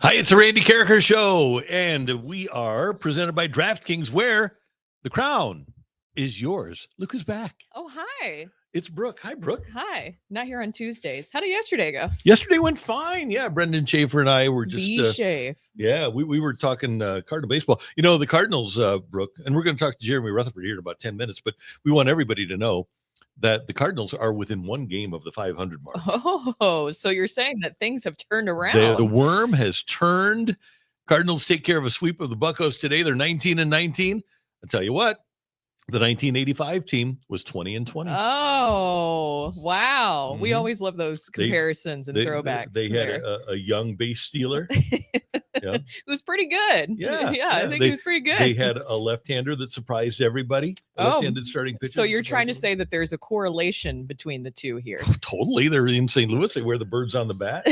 Hi, it's the Randy Karraker Show, and we are presented by DraftKings, where the crown is yours. Look who's back. Oh, hi. It's Brooke. Hi, Brooke. Hi. Not here on Tuesdays. How did yesterday go? Yesterday went fine. Yeah, Brendan Schaefer and I were just... Shafe. Yeah, we were talking Cardinal baseball. You know, the Cardinals, Brooke, and we're going to talk to Jeremy Rutherford here in about 10 minutes, but we want everybody to know that the Cardinals are within one game of the 500 mark. Oh, so you're saying that things have turned around. The worm has turned. Cardinals take care of a sweep of the Buccos today. They're 19-19. I'll tell you what, the 1985 team was 20-20. Oh, wow. Mm-hmm. We always love those comparisons and throwbacks. They had a young base stealer. Yeah. It was pretty good. Yeah. I think he was pretty good. They had a left-hander that surprised everybody. Left-handed starting pitcher. So you're trying to say that there's a correlation between the two here. Totally. They're in St. Louis. They wear the birds on the bat.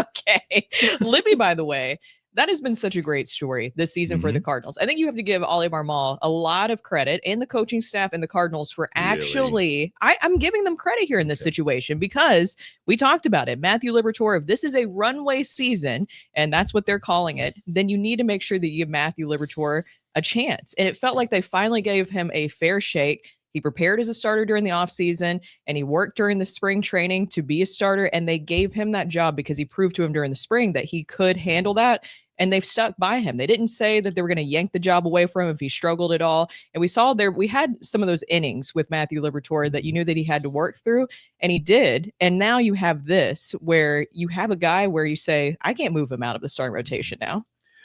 Okay. Libby, by the way, that has been such a great story this season for the Cardinals. I think you have to give Ollie Marmol a lot of credit and the coaching staff and the Cardinals for actually, I'm giving them credit here in this situation because we talked about it. Matthew Liberatore, if this is a runway season, and that's what they're calling it, then you need to make sure that you give Matthew Liberatore a chance. And it felt like they finally gave him a fair shake. He prepared as a starter during the offseason, and he worked during the spring training to be a starter, and they gave him that job because he proved to him during the spring that he could handle that, and they've stuck by him. They didn't say that they were going to yank the job away from him if he struggled at all, and we saw there, we had some of those innings with Matthew Liberatore that you knew that he had to work through, and he did, and now you have this, where you have a guy where you say, I can't move him out of the starting rotation now.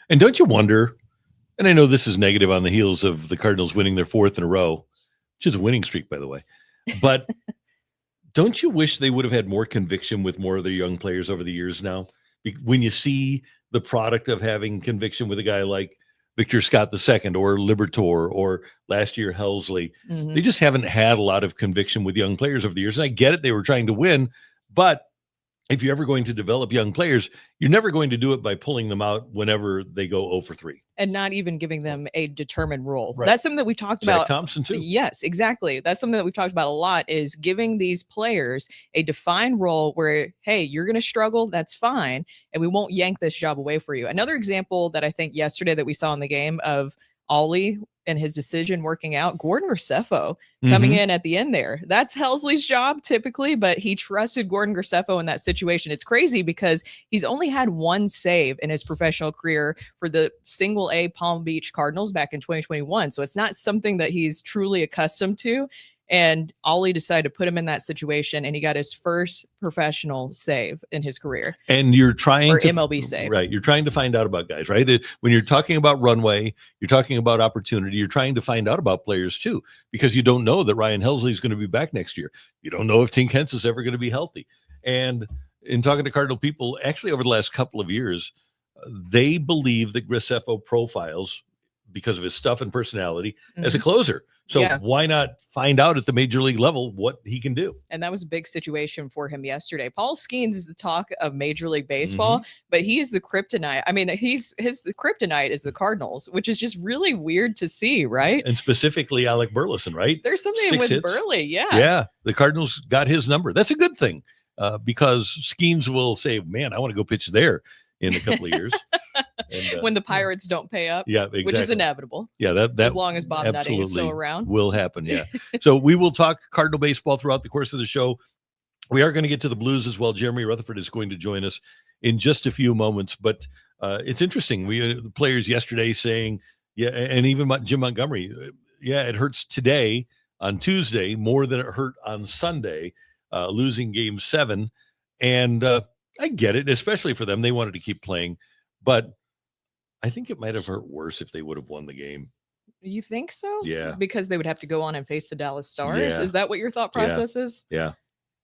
And don't you wonder, and I know this is negative on the heels of the Cardinals winning their fourth in a row, which is a winning streak, by the way. But don't you wish they would have had more conviction with more of their young players over the years now? When you see the product of having conviction with a guy like Victor Scott II or Liberatore or last year Helsley, they just haven't had a lot of conviction with young players over the years. And I get it. They were trying to win. But if you're ever going to develop young players, you're never going to do it by pulling them out whenever they go 0 for 3. And not even giving them a determined role. Right. That's something that we talked Zach about. Thompson, too. Yes, exactly. That's something that we've talked about a lot is giving these players a defined role where, hey, you're going to struggle. That's fine. And we won't yank this job away for you. Another example that I think yesterday that we saw in the game of Ollie and his decision working out, Gordon Graceffo coming in at the end there. That's Helsley's job typically, but he trusted Gordon Graceffo in that situation. It's crazy because he's only had one save in his professional career for the single A Palm Beach Cardinals back in 2021. So it's not something that he's truly accustomed to. And Ollie decided to put him in that situation, and he got his first professional save in his career. And you're trying or to MLB save. Right. You're trying to find out about guys, right? When you're talking about runway, you're talking about opportunity, you're trying to find out about players too, because you don't know that Ryan Helsley is going to be back next year. You don't know if Tink Hence is ever going to be healthy. And in talking to Cardinal people, actually over the last couple of years, they believe that Graceffo profiles because of his stuff and personality as a closer. So why not find out at the major league level what he can do? And that was a big situation for him yesterday. Paul Skenes is the talk of Major League Baseball, but he is the kryptonite. I mean, the kryptonite is the Cardinals, which is just really weird to see, right? And specifically Alec Burleson, right? There's something 6 with hits. Burley, Yeah, the Cardinals got his number. That's a good thing because Skenes will say, man, I want to go pitch there in a couple of years. And, when the Pirates don't pay up, exactly. Which is inevitable. Yeah, that as long as Bob Nutting is still around, will happen. Yeah. So we will talk Cardinal baseball throughout the course of the show. We are going to get to the Blues as well. Jeremy Rutherford is going to join us in just a few moments. But it's interesting. The players yesterday saying, and even Jim Montgomery, it hurts today on Tuesday more than it hurt on Sunday, losing Game 7, and I get it, especially for them. They wanted to keep playing, but I think it might have hurt worse if they would have won the game. You think so? Yeah. Because they would have to go on and face the Dallas Stars? Yeah. Is that what your thought process is? Yeah.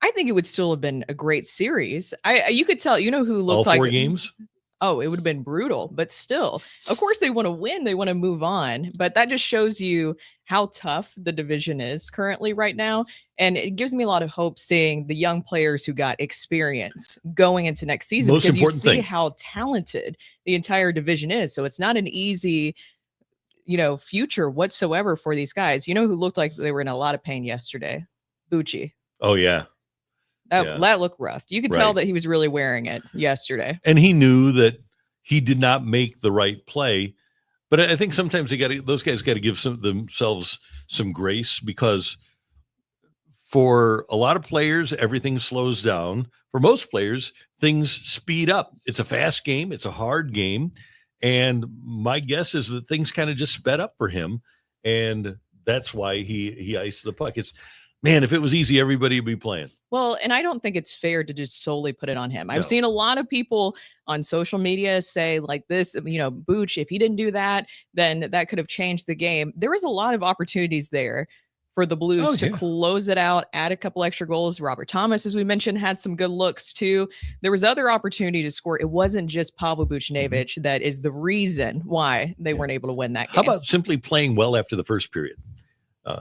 I think it would still have been a great series. You could tell, who looked all like 4 games? Oh, it would have been brutal, but still, of course they want to win. They want to move on, but that just shows you how tough the division is currently right now. And it gives me a lot of hope seeing the young players who got experience going into next season, because you see how talented the entire division is. So it's not an easy, future whatsoever for these guys. Who looked like they were in a lot of pain yesterday? Bucci. Oh, yeah. That looked rough. You could tell that he was really wearing it yesterday. And he knew that he did not make the right play. But I think sometimes those guys got to give themselves some grace, because for a lot of players, everything slows down. For most players, things speed up. It's a fast game. It's a hard game. And my guess is that things kind of just sped up for him. And that's why he iced the puck. Man, if it was easy, everybody would be playing. Well, and I don't think it's fair to just solely put it on him. I've No. seen a lot of people on social media say like this, Booch, if he didn't do that, then that could have changed the game. There was a lot of opportunities there for the Blues to close it out, add a couple extra goals. Robert Thomas, as we mentioned, had some good looks too. There was other opportunity to score. It wasn't just Pavel Buchnevich that is the reason why they weren't able to win that game. How about simply playing well after the first period?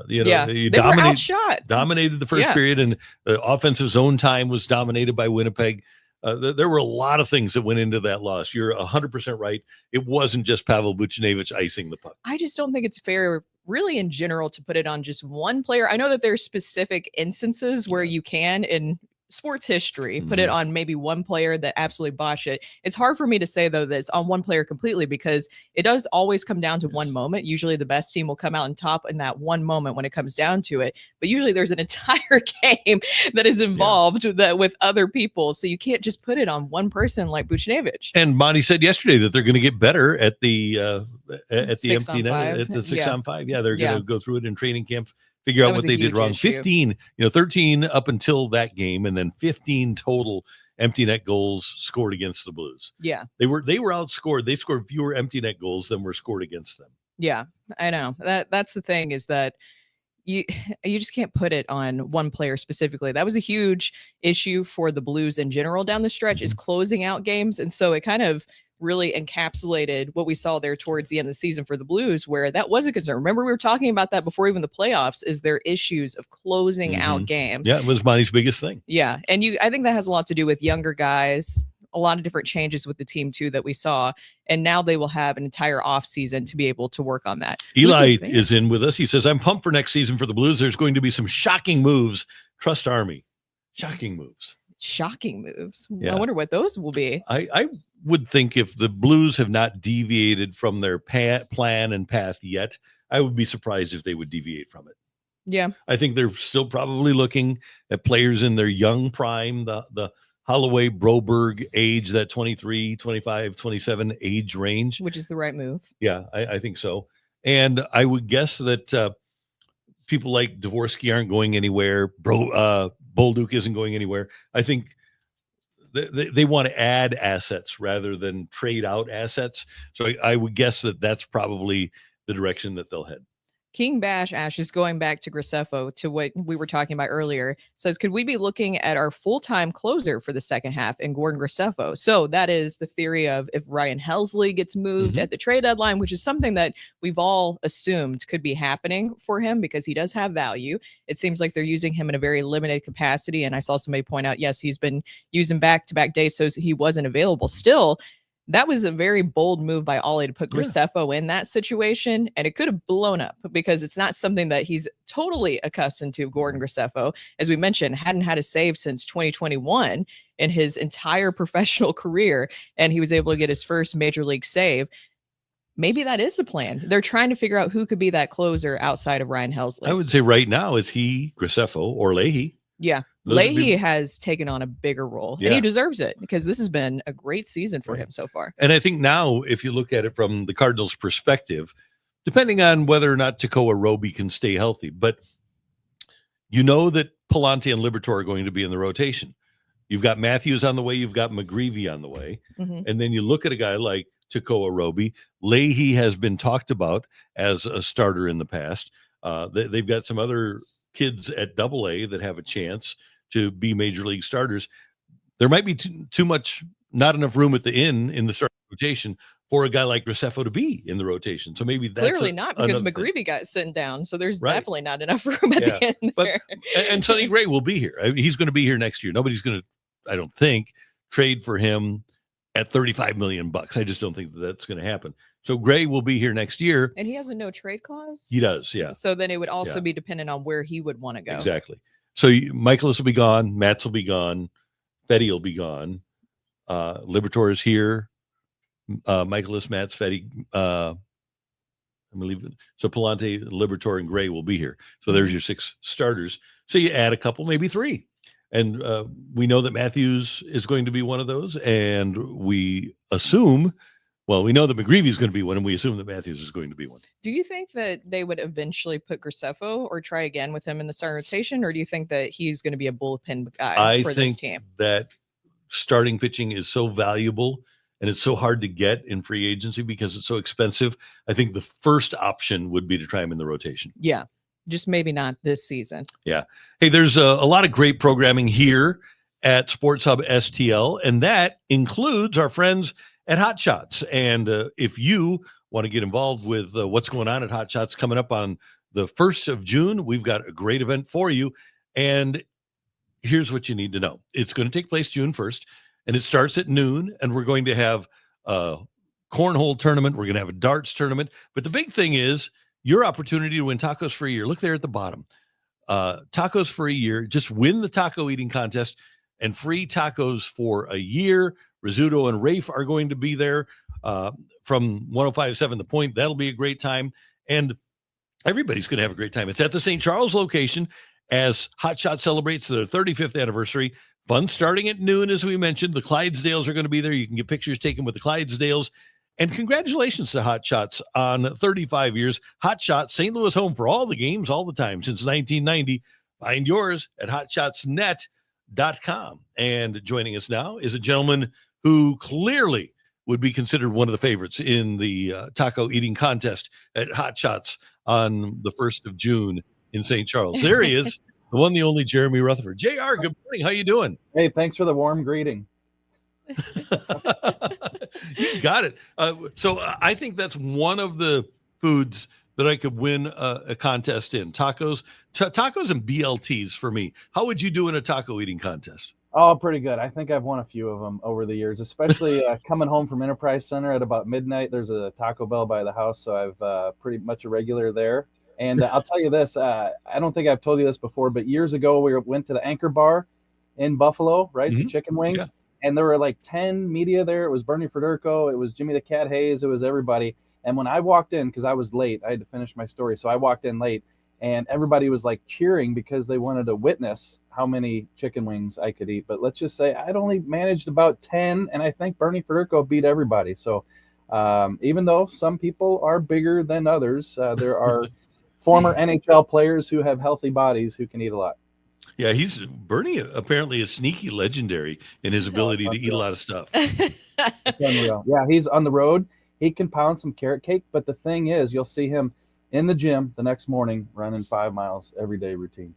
They were outshot. Dominated the first period, and the offensive zone time was dominated by Winnipeg. There were a lot of things that went into that loss. You're 100% right. It wasn't just Pavel Buchnevich icing the puck. I just don't think it's fair, really, in general, to put it on just one player. I know that there's specific instances where you can, in sports history, put it on maybe one player that absolutely botched it. It's hard for me to say, though, that it's on one player completely, because it does always come down to one moment. Usually the best team will come out on top in that one moment when it comes down to it. But usually there's an entire game that is involved with other people. So you can't just put it on one person like Buchnevich. And Monty said yesterday that they're going to get better at the empty net, at the 6-on-5. Yeah, they're going to go through it in training camps, figure out what they did wrong. Issue. 13 up until that game, and then 15 total empty net goals scored against the Blues. Yeah. They were outscored. They scored fewer empty net goals than were scored against them. Yeah, I know. That's the thing, is that you just can't put it on one player specifically. That was a huge issue for the Blues in general down the stretch, is closing out games. And so it kind of really encapsulated what we saw there towards the end of the season for the Blues, where that was a concern. Remember, we were talking about that before even the playoffs, is their issues of closing out games. Yeah, it was Monty's biggest thing. Yeah, and I think that has a lot to do with younger guys, a lot of different changes with the team too that we saw, and now they will have an entire offseason to be able to work on that. Eli is in with us. He says, I'm pumped for next season for the Blues. There's going to be some shocking moves. Trust Army. Shocking moves. Yeah. I wonder what those will be. I would think if the Blues have not deviated from their plan and path yet, I would be surprised if they would deviate from it. Yeah. I think they're still probably looking at players in their young prime, the Holloway, Broberg age, that 23, 25, 27 age range. Which is the right move. Yeah, I think so. And I would guess that people like Dvorsky aren't going anywhere. Bolduc isn't going anywhere. I think they want to add assets rather than trade out assets. So I would guess that that's probably the direction that they'll head. King Bash Ash is going back to Graceffo, to what we were talking about earlier. Says, could we be looking at our full-time closer for the second half in Gordon Graceffo? So that is the theory of if Ryan Helsley gets moved at the trade deadline, which is something that we've all assumed could be happening for him because he does have value. It seems like they're using him in a very limited capacity. And I saw somebody point out, yes, he's been using back-to-back days, so he wasn't available. Still, that was a very bold move by Ollie to put Graceffo in that situation, and it could have blown up because it's not something that he's totally accustomed to. Gordon Graceffo, as we mentioned, hadn't had a save since 2021 in his entire professional career, and he was able to get his first major league save. Maybe that is the plan. They're trying to figure out who could be that closer outside of Ryan Helsley. I would say right now is he, Graceffo, or Leahy. Yeah. Leahy has taken on a bigger role, and he deserves it because this has been a great season for him so far. And I think now, if you look at it from the Cardinals' perspective, depending on whether or not Tekoa Roby can stay healthy, but you know that Palante and Liberatore are going to be in the rotation. You've got Matthews on the way, you've got McGreevy on the way, and then you look at a guy like Tekoa Roby. Leahy has been talked about as a starter in the past. They've got some other kids at AA that have a chance to be major league starters. There might be too much, not enough room at the in the starting rotation for a guy like Graceffo to be in the rotation. So maybe that's clearly not, because McGreevy got sent down. So there's definitely not enough room at the end there. And Sonny Gray will be here. I mean, he's going to be here next year. Nobody's going to, I don't think, trade for him at $35 million. I just don't think that's going to happen. So Gray will be here next year. And he has a no trade clause? He does, yeah. So then it would also be dependent on where he would want to go. Exactly. So Michaelis will be gone. Matz will be gone. Fetty will be gone. Liberatore is here. Michaelis, Matz, Fetty, I believe so. Palante, Liberatore, and Gray will be here. So there's your 6 starters. So you add a couple, maybe 3. And we know that Matthews is going to be one of those. And we assume, well, we know that McGreevy is going to be one, and we assume that Matthews is going to be one. Do you think that they would eventually put Graceffo or try again with him in the starting rotation? Or do you think that he's going to be a bullpen guy for this team? That starting pitching is so valuable and it's so hard to get in free agency because it's so expensive. I think the first option would be to try him in the rotation. Yeah, just maybe not this season. Yeah. Hey, there's a lot of great programming here at Sports Hub STL, and that includes our friends at Hot Shots. And if you want to get involved with what's going on at Hot Shots coming up on the 1st of June, we've got a great event for you. And here's what you need to know. It's going to take place June 1st. And it starts at noon, and we're going to have a cornhole tournament. We're going to have a darts tournament. But the big thing is your opportunity to win tacos for a year. Look there at the bottom. Tacos for a year. Just win the taco eating contest and free tacos for a year. Rizzuto and Rafe are going to be there from 105.7 The Point. That'll be a great time. And everybody's going to have a great time. It's at the St. Charles location as Hot Shot celebrates their 35th anniversary. Fun starting at noon, as we mentioned. The Clydesdales are going to be there. You can get pictures taken with the Clydesdales. And congratulations to Hot Shots on 35 years. Hot Shots, St. Louis home for all the games, all the time, since 1990. Find yours at hotshotsnet.com. And joining us now is a gentleman who clearly would be considered one of the favorites in the taco eating contest at Hot Shots on the 1st of June in St. Charles. There he is. The one, the only Jeremy Rutherford. JR, good morning. How you doing? Hey, thanks for the warm greeting. You got it. So I think that's one of the foods that I could win a contest in. Tacos and BLTs for me. How would you do in a taco eating contest? Oh, pretty good. I think I've won a few of them over the years, especially coming home from Enterprise Center at about midnight. There's a Taco Bell by the house, so I've pretty much a regular there. And I'll tell you this, I don't think I've told you this before, but years ago we went to the Anchor Bar in Buffalo, right? Mm-hmm. The chicken wings. Yeah. And there were like 10 media there. It was Bernie Federico. It was Jimmy the Cat Hayes. It was everybody. And when I walked in, because I was late, I had to finish my story. So I walked in late and everybody was like cheering because they wanted to witness how many chicken wings I could eat. But let's just say I'd only managed about 10. And I think Bernie Federico beat everybody. So even though some people are bigger than others, there are former NHL players who have healthy bodies who can eat a lot. Yeah, Bernie apparently is sneaky legendary in his ability to eat a lot of stuff. Yeah, he's on the road. He can pound some carrot cake, but the thing is, you'll see him in the gym the next morning running 5 miles every day routine.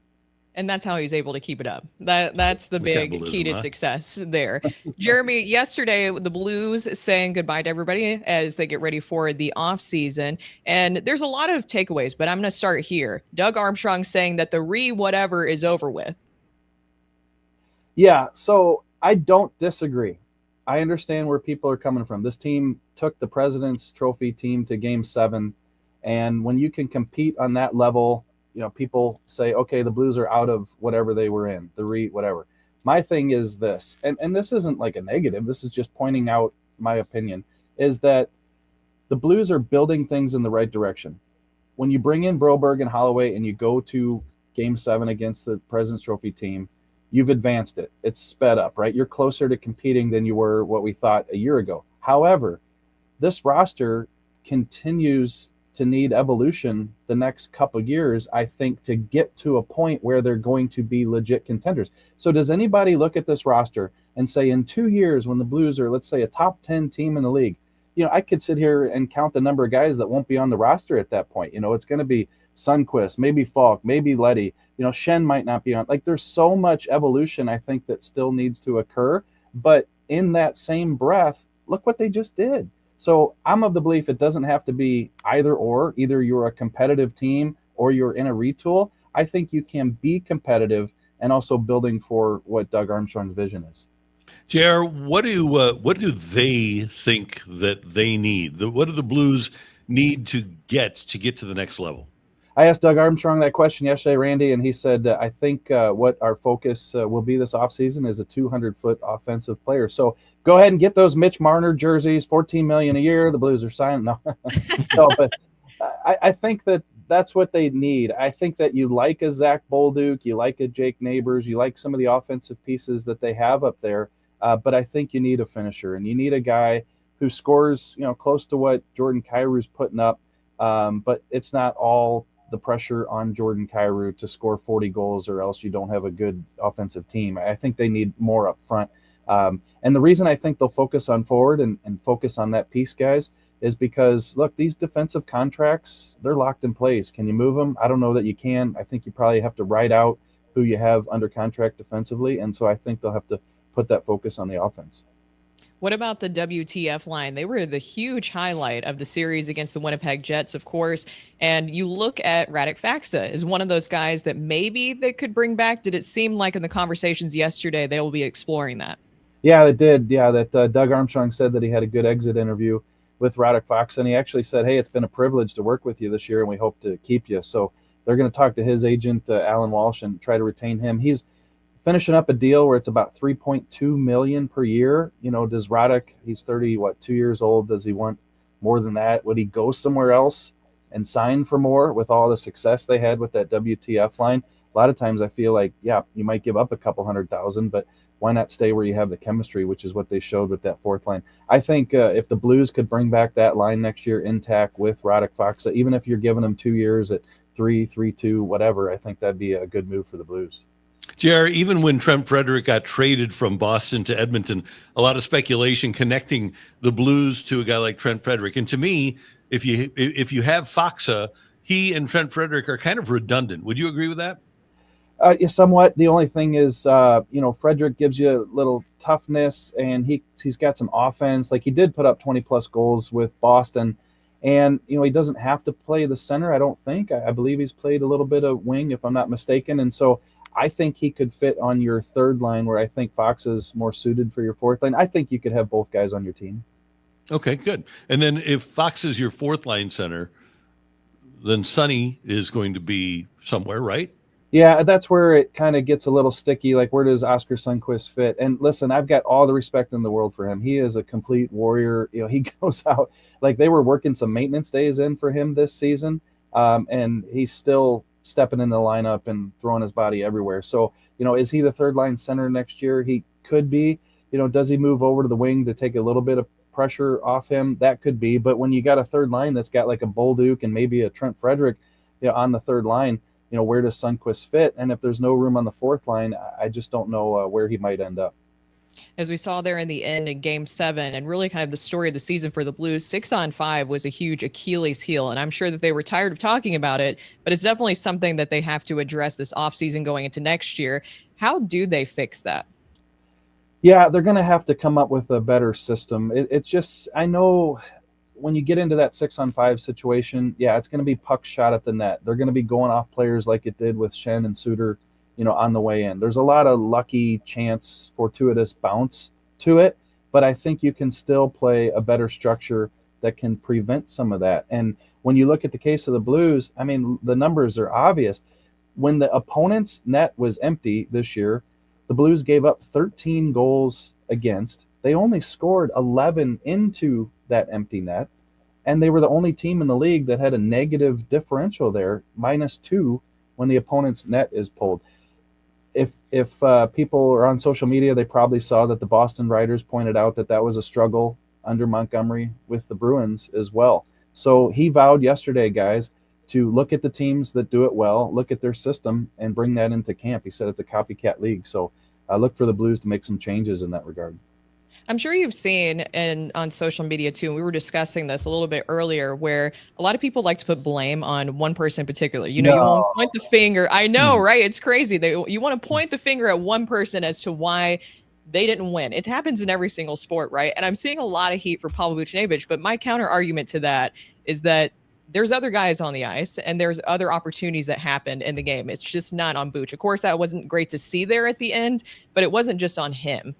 And that's how he's able to keep it up. That's the big key to success there. Jeremy, yesterday, the Blues saying goodbye to everybody as they get ready for the offseason. And there's a lot of takeaways, but I'm going to start here. Doug Armstrong saying that the whatever is over with. Yeah, so I don't disagree. I understand where people are coming from. This team took the President's Trophy team to Game 7. And when you can compete on that level, you know, people say, okay, the Blues are out of whatever they were in, whatever. My thing is this, and this isn't like a negative, this is just pointing out my opinion, is that the Blues are building things in the right direction. When you bring in Broberg and Holloway and you go to Game 7 against the President's Trophy team, you've advanced it. It's sped up, right? You're closer to competing than you were what we thought a year ago. However, this roster continues to need evolution the next couple of years, I think, to get to a point where they're going to be legit contenders. So does anybody look at this roster and say in 2 years when the Blues are, let's say, a top 10 team in the league, you know, I could sit here and count the number of guys that won't be on the roster at that point. You know, it's going to be Sundqvist, maybe Falk, maybe Leddy, you know, Shen might not be on. Like, there's so much evolution, I think, that still needs to occur. But in that same breath, look what they just did. So I'm of the belief it doesn't have to be either or. Either you're a competitive team or you're in a retool. I think you can be competitive and also building for what Doug Armstrong's vision is. JR, what do they think that they need? What do the Blues need to get to the next level? I asked Doug Armstrong that question yesterday, Randy, and he said, I think what our focus will be this offseason is a 200-foot offensive player. So go ahead and get those Mitch Marner jerseys, $14 million a year. The Blues are signing. No, no, but I think that's what they need. I think that you like a Zach Bolduc, you like a Jake Neighbors, you like some of the offensive pieces that they have up there. But I think you need a finisher, and you need a guy who scores, close to what Jordan Kyrou's putting up. But it's not all the pressure on Jordan Kyrou to score 40 goals, or else you don't have a good offensive team. I think they need more up front. And the reason I think they'll focus on forward and focus on that piece, guys, is because, look, these defensive contracts, they're locked in place. Can you move them? I don't know that you can. I think you probably have to write out who you have under contract defensively. And so I think they'll have to put that focus on the offense. What about the WTF line? They were the huge highlight of the series against the Winnipeg Jets, of course. And you look at Radek Faksa as one of those guys that maybe they could bring back. Did it seem like in the conversations yesterday they will be exploring that? Yeah, it did. Yeah, that Doug Armstrong said that he had a good exit interview with Radek Faksa, and he actually said, hey, it's been a privilege to work with you this year, and we hope to keep you. So they're going to talk to his agent, Alan Walsh, and try to retain him. He's finishing up a deal where it's about $3.2 million per year. Does Radek, he's 2 years old. Does he want more than that? Would he go somewhere else and sign for more with all the success they had with that WTF line? A lot of times I feel like, yeah, you might give up a couple $100,000, but why not stay where you have the chemistry, which is what they showed with that fourth line. I think if the Blues could bring back that line next year intact with Radek Faksa, even if you're giving them 2 years at 3.2, whatever, I think that'd be a good move for the Blues. JR, even when Trent Frederick got traded from Boston to Edmonton, a lot of speculation connecting the Blues to a guy like Trent Frederick. And to me, if you have Faksa, he and Trent Frederick are kind of redundant. Would you agree with that? Yeah, somewhat. The only thing is, Frederick gives you a little toughness, and he's got some offense. Like, he did put up 20-plus goals with Boston, and, he doesn't have to play the center, I don't think. I believe he's played a little bit of wing, if I'm not mistaken. And so I think he could fit on your third line, where I think Fox is more suited for your fourth line. I think you could have both guys on your team. Okay, good. And then if Fox is your fourth line center, then Sonny is going to be somewhere, right? Yeah, that's where it kind of gets a little sticky. Like, where does Oscar Sundqvist fit? And listen, I've got all the respect in the world for him. He is a complete warrior. He goes out, like, they were working some maintenance days in for him this season, and he's still stepping in the lineup and throwing his body everywhere. So, is he the third line center next year? He could be. Does he move over to the wing to take a little bit of pressure off him? That could be. But when you got a third line that's got like a Bolduc and maybe a Trent Frederick on the third line, where does Sundqvist fit? And if there's no room on the fourth line, I just don't know where he might end up. As we saw there in the end in Game 7, and really kind of the story of the season for the Blues, 6-on-5 was a huge Achilles heel, and I'm sure that they were tired of talking about it, but it's definitely something that they have to address this offseason going into next year. How do they fix that? Yeah, they're going to have to come up with a better system. It's just, I know when you get into that 6-on-5 situation, yeah, it's going to be puck shot at the net. They're going to be going off players like it did with Schenn and Suter, on the way in. There's a lot of lucky chance, fortuitous bounce to it, but I think you can still play a better structure that can prevent some of that. And when you look at the case of the Blues, I mean, the numbers are obvious. When the opponent's net was empty this year, the Blues gave up 13 goals against. They only scored 11 into that empty net, and they were the only team in the league that had a negative differential there, -2, when the opponent's net is pulled. If people are on social media, they probably saw that the Boston writers pointed out that was a struggle under Montgomery with the Bruins as well. So he vowed yesterday, guys, to look at the teams that do it well, look at their system, and bring that into camp. He said it's a copycat league. So look for the Blues to make some changes in that regard. I'm sure you've seen on social media too, and we were discussing this a little bit earlier, where a lot of people like to put blame on one person in particular. You want to point the finger. I know, right? It's crazy. You want to point the finger at one person as to why they didn't win. It happens in every single sport, right? And I'm seeing a lot of heat for Pavel Buchnevich, but my counter argument to that is that there's other guys on the ice and there's other opportunities that happened in the game. It's just not on Buch. Of course, that wasn't great to see there at the end, but it wasn't just on him.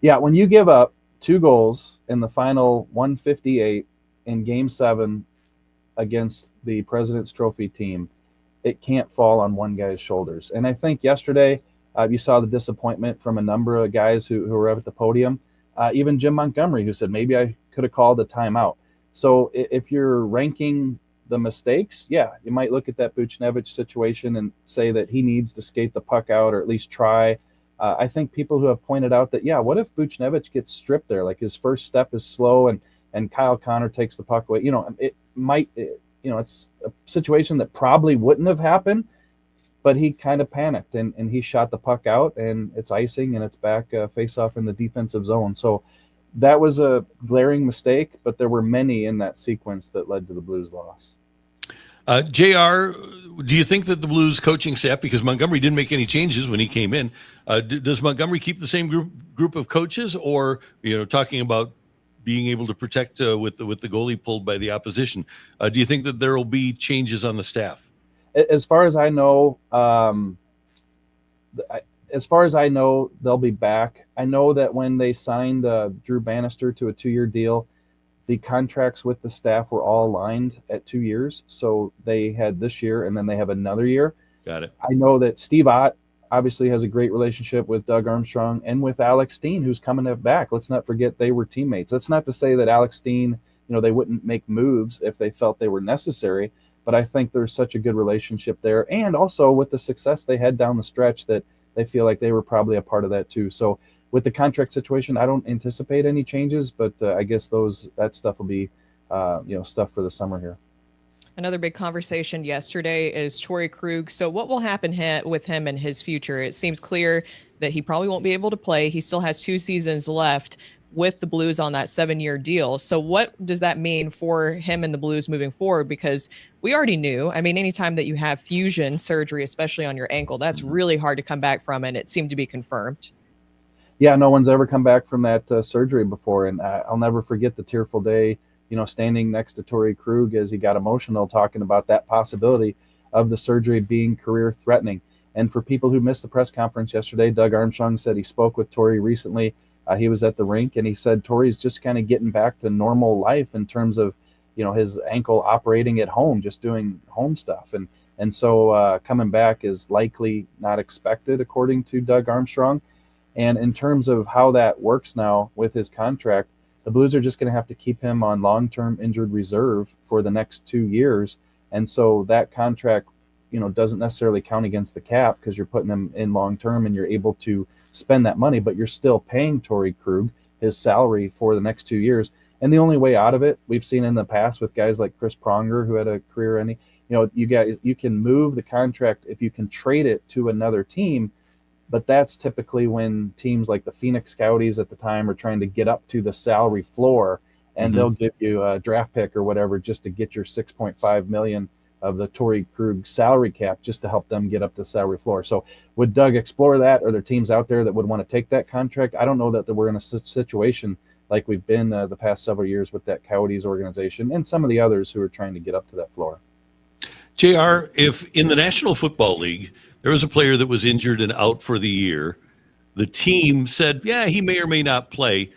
Yeah, when you give up 2 goals in the final 158 in Game 7 against the President's Trophy team, it can't fall on one guy's shoulders. And I think yesterday you saw the disappointment from a number of guys who were up at the podium. Even Jim Montgomery, who said, maybe I could have called a timeout. So if you're ranking the mistakes, yeah, you might look at that Buchnevich situation and say that he needs to skate the puck out or at least try. I think people who have pointed out that, yeah, what if Buchnevich gets stripped there? Like his first step is slow and Kyle Connor takes the puck away. It might, it's a situation that probably wouldn't have happened, but he kind of panicked and he shot the puck out and it's icing and it's back face off in the defensive zone. So that was a glaring mistake, but there were many in that sequence that led to the Blues loss. JR, do you think that the Blues coaching staff, because Montgomery didn't make any changes when he came in, does Montgomery keep the same group of coaches, or talking about being able to protect with the goalie pulled by the opposition? Do you think that there will be changes on the staff? As far as I know, they'll be back. I know that when they signed Drew Bannister to a 2-year deal, the contracts with the staff were all aligned at 2 years. So they had this year and then they have another year. Got it. I know that Steve Ott obviously has a great relationship with Doug Armstrong and with Alex Steen, who's coming back. Let's not forget they were teammates. That's not to say that Alex Steen, they wouldn't make moves if they felt they were necessary. But I think there's such a good relationship there. And also with the success they had down the stretch, that they feel like they were probably a part of that too. So with the contract situation, I don't anticipate any changes, but I guess that stuff will be, stuff for the summer here. Another big conversation yesterday is Torrey Krug. So what will happen with him and his future? It seems clear that he probably won't be able to play. He still has 2 seasons left with the Blues on that 7-year deal. So what does that mean for him and the Blues moving forward? Because we already knew, anytime that you have fusion surgery, especially on your ankle, that's really hard to come back from, and it seemed to be confirmed. Yeah, no one's ever come back from that surgery before. And I'll never forget the tearful day, standing next to Torrey Krug as he got emotional talking about that possibility of the surgery being career threatening. And for people who missed the press conference yesterday, Doug Armstrong said he spoke with Torrey recently. He was at the rink and he said Torrey's just kind of getting back to normal life in terms of, his ankle operating at home, just doing home stuff. And so coming back is likely not expected, according to Doug Armstrong. And in terms of how that works now with his contract, the Blues are just going to have to keep him on long-term injured reserve for the next 2 years. And so that contract, doesn't necessarily count against the cap because you're putting him in long-term and you're able to spend that money, but you're still paying Torrey Krug his salary for the next 2 years. And the only way out of it, we've seen in the past with guys like Chris Pronger, who had a career ending, you can move the contract if you can trade it to another team. But that's typically when teams like the Phoenix Coyotes at the time are trying to get up to the salary floor, and they'll give you a draft pick or whatever just to get your $6.5 million of the Torrey Krug salary cap just to help them get up to the salary floor. So would Doug explore that? Are there teams out there that would want to take that contract? I don't know that we're in a situation like we've been the past several years with that Coyotes organization and some of the others who are trying to get up to that floor. JR, if in the National Football League, there was a player that was injured and out for the year, the team said, yeah, he may or may not play,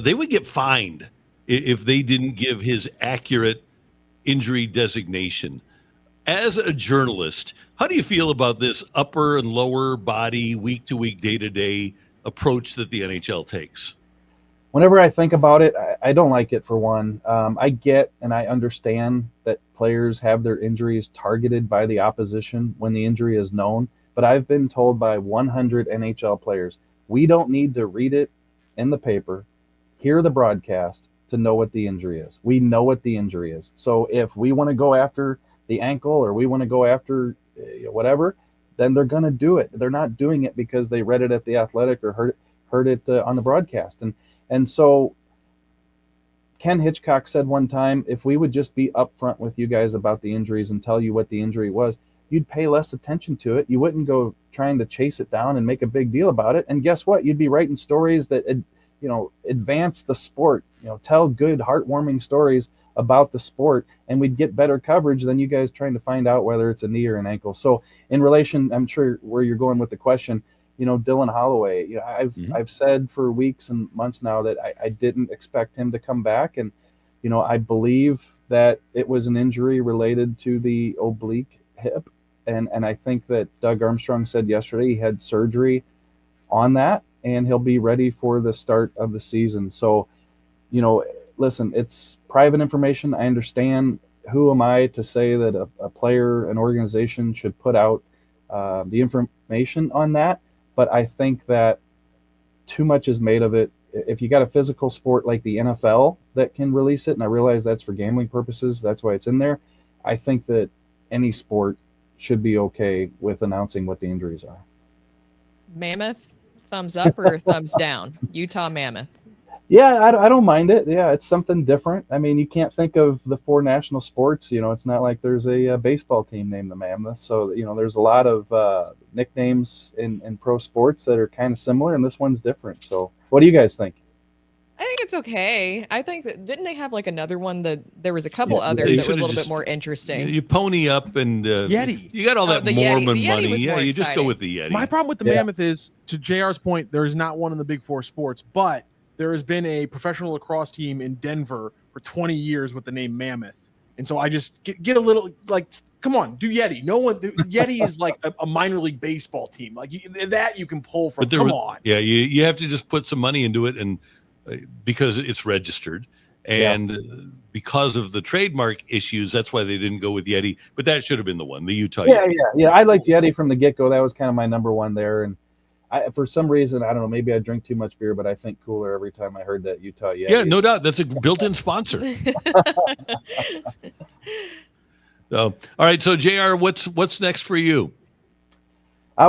they would get fined if they didn't give his accurate injury designation. As a journalist, how do you feel about this upper and lower body, week-to-week, day-to-day approach that the NHL takes? Whenever I think about it, I don't like it, for one. I get and I understand that players have their injuries targeted by the opposition when the injury is known. But I've been told by 100 NHL players, we don't need to read it in the paper, hear the broadcast to know what the injury is. We know what the injury is. So if we want to go after the ankle or we want to go after whatever, then they're going to do it. They're not doing it because they read it at The Athletic or heard it on the broadcast. And so Ken Hitchcock said one time, if we would just be upfront with you guys about the injuries and tell you what the injury was, you'd pay less attention to it. You wouldn't go trying to chase it down and make a big deal about it. And guess what? You'd be writing stories that, advance the sport, tell good, heartwarming stories about the sport, and we'd get better coverage than you guys trying to find out whether it's a knee or an ankle. So in relation, I'm sure where you're going with the question, Dylan Holloway, I've said for weeks and months now that I didn't expect him to come back. And, I believe that it was an injury related to the oblique hip. And I think that Doug Armstrong said yesterday he had surgery on that, and he'll be ready for the start of the season. So, listen, it's private information. I understand. Who am I to say that a player, an organization should put out the information on that? But I think that too much is made of it. If you got a physical sport like the NFL that can release it, and I realize that's for gambling purposes, that's why it's in there. I think that any sport should be okay with announcing what the injuries are. Mammoth, thumbs up or thumbs down? Utah Mammoth. Yeah, I don't mind it. Yeah, it's something different. I mean, you can't think of the 4 national sports. It's not like there's a baseball team named the Mammoth. So, there's a lot of nicknames in pro sports that are kind of similar, and this one's different. So what do you guys think? I think it's okay. I think that, didn't they have like another one that there was a couple others they that were a little just- bit more interesting? You pony up and Yeti. You got all that the Yeti. Mormon The Yeti money. was Yeah, more you just go exciting. with the Yeti. My problem with the Mammoth is, to JR's point, there is not one in the Big 4 sports, but there has been a professional lacrosse team in Denver for 20 years with the name Mammoth. And so I just get a little like, come on, do Yeti. No one, Yeti is like a minor league baseball team. Like that you can pull from. Come on. Yeah, you have to just put some money into it, and because it's registered, and because of the trademark issues, that's why they didn't go with Yeti. But that should have been the one, the Utah. Yeti. Yeah. I liked Yeti from the get-go. That was kind of my number one there, and for some reason, I don't know, maybe I drink too much beer, but I think cooler every time I heard that Utah Yeti. Yeah, no doubt. That's a built-in sponsor. So, all right. So, JR, what's next for you?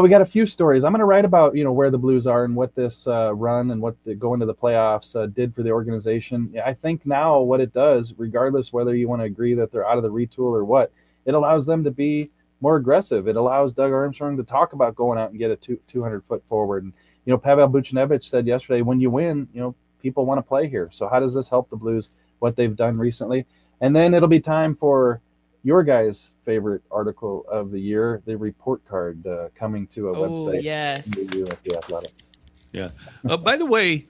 We got a few stories. I'm going to write about, where the Blues are and what this run and what going to the playoffs did for the organization. I think now what it does, regardless whether you want to agree that they're out of the retool or what, it allows them to be more aggressive. It allows Doug Armstrong to talk about going out and get a 200-foot forward. And, Pavel Buchnevich said yesterday, when you win, people want to play here. So how does this help the Blues, what they've done recently? And then it'll be time for your guys' favorite article of the year, the report card coming to a website. Oh, yes. The Athletic. Yeah. By the way,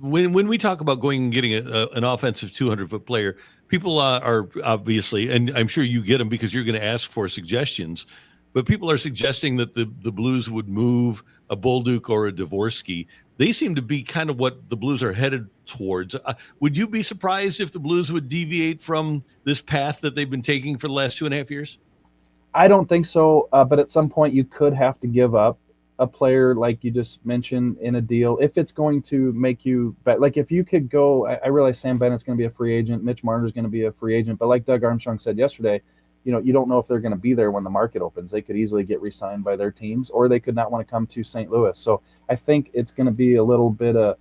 when we talk about going and getting an offensive 200-foot player, people are obviously, and I'm sure you get them because you're going to ask for suggestions, but people are suggesting that the Blues would move a Bolduc or a Dvorsky. They seem to be kind of what the Blues are headed towards. Would you be surprised if the Blues would deviate from this path that they've been taking for the last 2.5 years? I don't think so, but at some point you could have to give up a player like you just mentioned in a deal if it's going to make you bet. Like if you could go, I realize Sam Bennett's going to be a free agent, Mitch Marner is going to be a free agent, but like Doug Armstrong said yesterday, you don't know if they're going to be there when the market opens. They could easily get re-signed by their teams, or they could not want to come to St. Louis. So I think it's going to be a little bit of,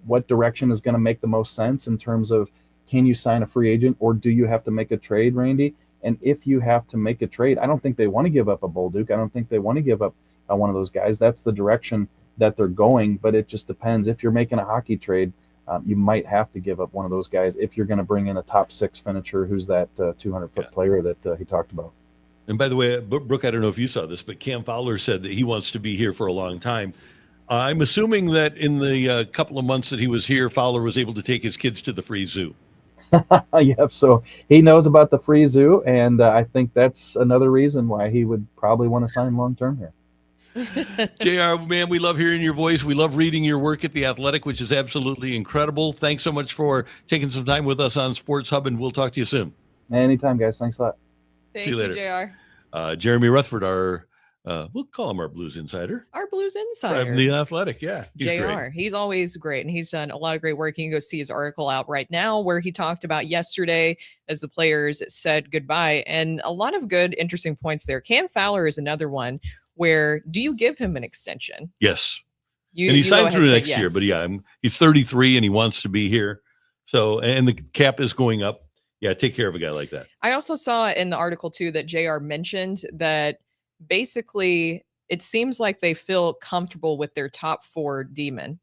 what direction is going to make the most sense in terms of, can you sign a free agent or do you have to make a trade, Randy? And if you have to make a trade, I don't think they want to give up a Bolduc. I don't think they want to give up one of those guys. That's the direction that they're going, but it just depends. If you're making a hockey trade, you might have to give up one of those guys if you're going to bring in a top 6 finisher who's that 200-foot player that he talked about. And by the way, Brooke, I don't know if you saw this, but Cam Fowler said that he wants to be here for a long time. I'm assuming that in the couple of months that he was here, Fowler was able to take his kids to the free zoo. Yep. So he knows about the free zoo, and I think that's another reason why he would probably want to sign long-term here. JR, man, we love hearing your voice. We love reading your work at The Athletic, which is absolutely incredible. Thanks so much for taking some time with us on Sports Hub, and we'll talk to you soon. Anytime, guys. Thanks a lot. Thank See you later. JR. Jeremy Rutherford, our we'll call him our Blues Insider. Our Blues Insider. From The Athletic, yeah. He's JR. great. He's always great, and he's done a lot of great work. You can go see his article out right now where he talked about yesterday as the players said goodbye, and a lot of good, interesting points there. Cam Fowler is another one where, do you give him an extension? Yes. And he signed through next year, but yeah, he's 33 and he wants to be here. So, and the cap is going up. Yeah, take care of a guy like that. I also saw in the article too that JR mentioned that basically it seems like they feel comfortable with their top 4 demon.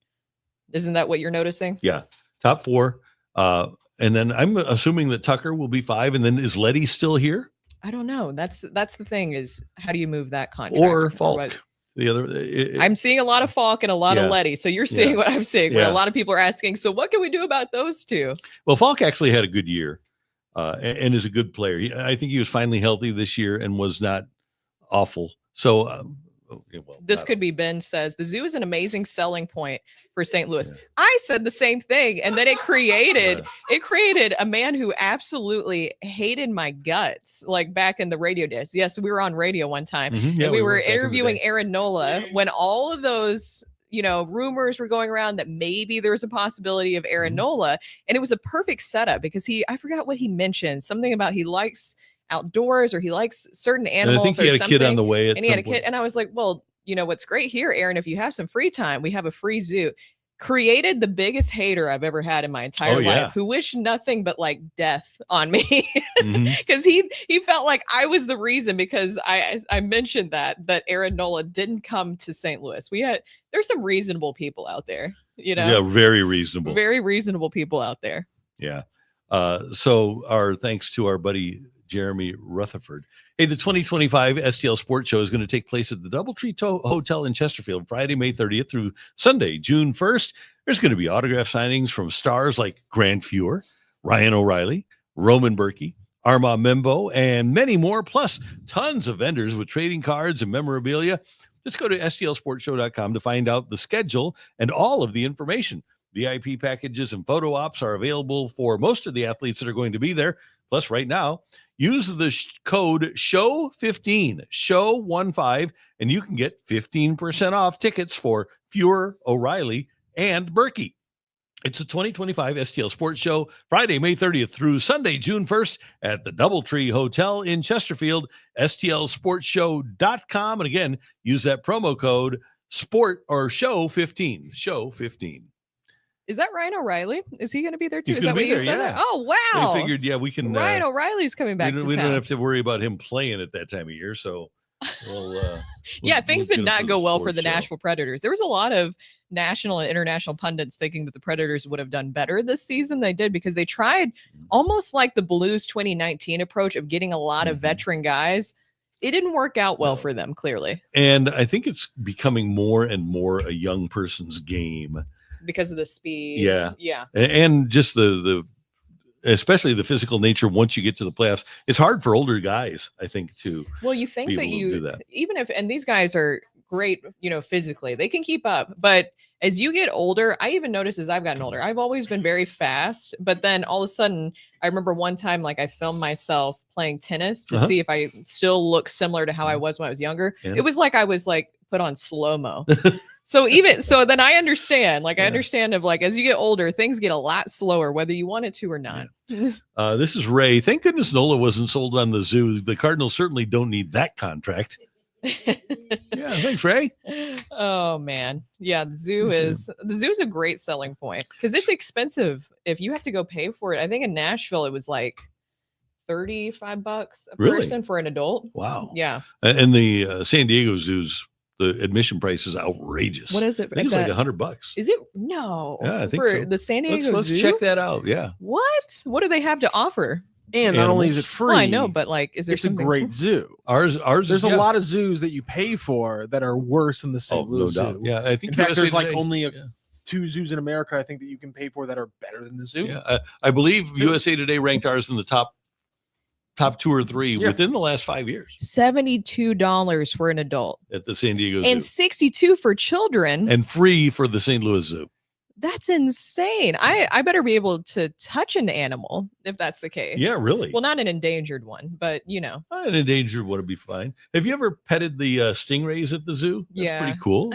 Isn't that what you're noticing? Yeah, top 4. And then I'm assuming that Tucker will be 5. And then is Letty still here? I don't know. That's the thing, is how do you move that contract? Or Falk? The other, I'm seeing a lot of Falk and a lot of Letty. So you're seeing what I'm seeing. Where a lot of people are asking, so what can we do about those two? Well, Falk actually had a good year. and is a good player. I think he was finally healthy this year and was not awful. So, this could be Ben says the zoo is an amazing selling point for St. Louis. Yeah. I said the same thing, and then it created a man who absolutely hated my guts, like back in the radio days. Yes, we were on radio one time, and we were interviewing Aaron Nola when all of those rumors were going around that maybe there's a possibility of Aaron Nola, and it was a perfect setup because I forgot what he mentioned, something about he likes outdoors or he likes certain animals. And I think he had a kid on the way, and he had a kid, and I was like, well, what's great here, Aaron, if you have some free time, we have a free zoo. Created the biggest hater I've ever had in my entire life, who wished nothing but like death on me because he felt like I was the reason, because I mentioned that Aaron Nola didn't come to St. Louis. There's some reasonable people out there, Yeah, very reasonable people out there. Yeah. So our thanks to our buddy Jeremy Rutherford. Hey, the 2025 STL Sports Show is going to take place at the Doubletree Hotel in Chesterfield, Friday, May 30th through Sunday, June 1st. There's going to be autograph signings from stars like Grant Fuhr, Ryan O'Reilly, Roman Berkey, Armand Membo, and many more, plus tons of vendors with trading cards and memorabilia. Just go to stlsportshow.com to find out the schedule and all of the information. VIP packages and photo ops are available for most of the athletes that are going to be there. Plus, right now, use the code SHOW15, SHOW15, and you can get 15% off tickets for Fuhr, O'Reilly, and Berkey. It's a 2025 STL Sports Show, Friday, May 30th through Sunday, June 1st at the Doubletree Hotel in Chesterfield, stlsportshow.com. And again, use that promo code SHOW15, SHOW15. Is that Ryan O'Reilly? Is he going to be there too? He's Is that what you said? Yeah. Oh, wow. I figured, we can. Ryan O'Reilly's coming back. We don't have to worry about him playing at that time of year. So, things did not go well for the Nashville Predators. There was a lot of national and international pundits thinking that the Predators would have done better this season. They did, because they tried almost like the Blues 2019 approach of getting a lot of veteran guys. It didn't work out well for them, clearly. And I think it's becoming more and more a young person's game. Because of the speed. Yeah. And just the especially the physical nature once you get to the playoffs. It's hard for older guys, I think, to you think that do that. Even if, and these guys are great, physically, they can keep up. But as you get older, I even noticed as I've gotten older, I've always been very fast. But then all of a sudden, I remember one time, like I filmed myself playing tennis to see if I still look similar to how I was when I was younger. Yeah. It was like I was like put on slow-mo. So then I understand, I understand of as you get older, things get a lot slower, whether you want it to or not. Yeah. This is Ray. Thank goodness Nola wasn't sold on the zoo. The Cardinals certainly don't need that contract. Yeah. Thanks, Ray. Oh man. Yeah. The zoo is a great selling point because it's expensive. If you have to go pay for it, I think in Nashville, it was like $35 a person for an adult. Wow. Yeah. And the San Diego Zoo's, the admission price is outrageous. What is it? I think it's like $100. Is it? No. Yeah, I think for so. The San Diego let's Zoo? check that out. Yeah. What do they have to offer? And not only is it free, well, I know, but is there something? It's a great zoo. Ours. There's a lot of zoos that you pay for that are worse than the St. Louis Zoo. Yeah, I think in fact, there's only two zoos in America I think that you can pay for that are better than the zoo. Yeah, I believe USA Today ranked ours in the top 2 or 3 within the last 5 years. $72 for an adult at the San Diego Zoo, and $62 for children, and free for the St. Louis Zoo. That's insane. I better be able to touch an animal if that's the case. Yeah, really. Well, not an endangered one, but an endangered one would be fine. Have you ever petted the stingrays at the zoo? That's pretty cool.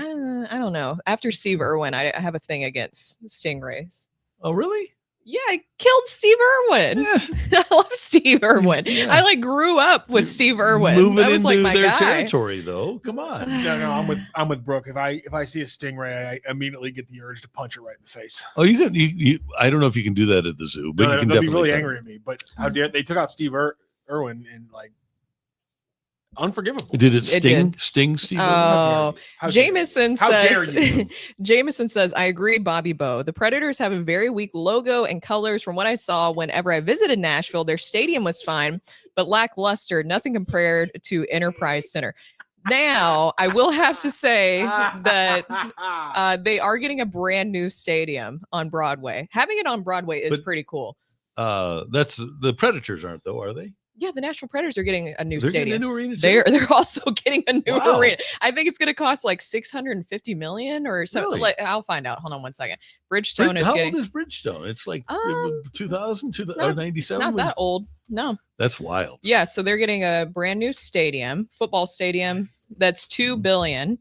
I don't know. After Steve Irwin, I have a thing against stingrays. Oh, really? Yeah, I killed Steve Irwin. Yeah. I love Steve Irwin. Yeah. I grew up with Steve Irwin. Moving that was into my their guy. territory, though. Come on. No, I'm with Brooke. If I see a stingray, I immediately get the urge to punch it right in the face. Oh, you can. I don't know if you can do that at the zoo, but you can they'll definitely be really angry at me. But how dare they took out Steve Irwin and unforgivable. Did it sting? Sting, Steve? Oh, Jameson says. How dare you? Jameson says, I agree, Bobby Bo. The Predators have a very weak logo and colors. From what I saw whenever I visited Nashville, their stadium was fine, but lackluster. Nothing compared to Enterprise Center. Now, I will have to say that they are getting a brand new stadium on Broadway. Having it on Broadway is pretty cool. That's the Predators aren't though, are they? Yeah, the Nashville Predators are getting a new They're getting a stadium. new arena. They're also getting a new Wow. arena. I think it's going to cost like $650 million or something. Really? Like, I'll find out. Hold on one second. Bridgestone is How getting. old is Bridgestone? It's like Um, 2000, It's 97. it's not that old. No. That's wild. Yeah, so they're getting a brand new stadium, football stadium. That's $2 billion.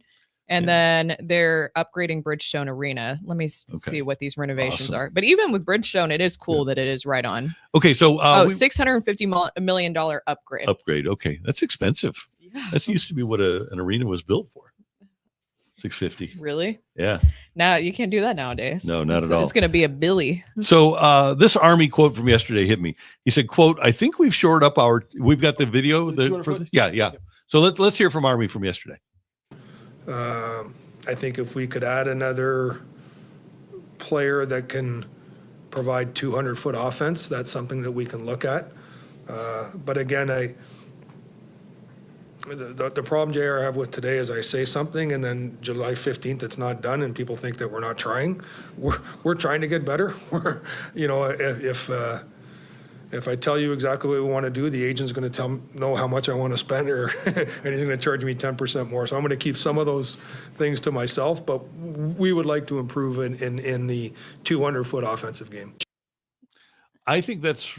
And then they're upgrading Bridgestone Arena. Let me see what these renovations are. But even with Bridgestone, it is cool that it is right on. Okay, so $650 million upgrade. Upgrade. Okay, that's expensive. Yeah. That used to be what an arena was built for. 650. Really? Yeah. Now you can't do that nowadays. No, not at all. It's going to be a Billy. So this Army quote from yesterday hit me. He said, "Quote: I think we've shored up our. We've got the video. Yeah. So let's hear from Army from yesterday." I think if we could add another player that can provide 200-foot offense, that's something that we can look at. But again, the problem, JR, I have with today is I say something and then July 15th it's not done and people think that we're not trying. We're trying to get better. If I tell you exactly what we want to do, the agent's going to know how much I want to spend, and he's going to charge me 10% more. So I'm going to keep some of those things to myself, but we would like to improve in the 200-foot offensive game. I think that's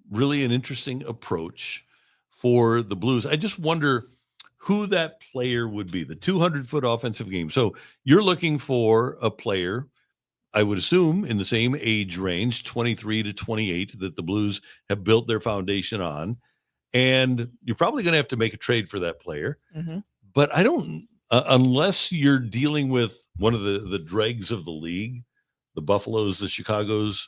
really an interesting approach for the Blues. I just wonder who that player would be, the 200-foot offensive game. So you're looking for a player, I would assume, in the same age range, 23 to 28, that the Blues have built their foundation on. And you're probably going to have to make a trade for that player. Mm-hmm. But I don't, unless you're dealing with one of the dregs of the league, the Buffaloes, the Chicagos.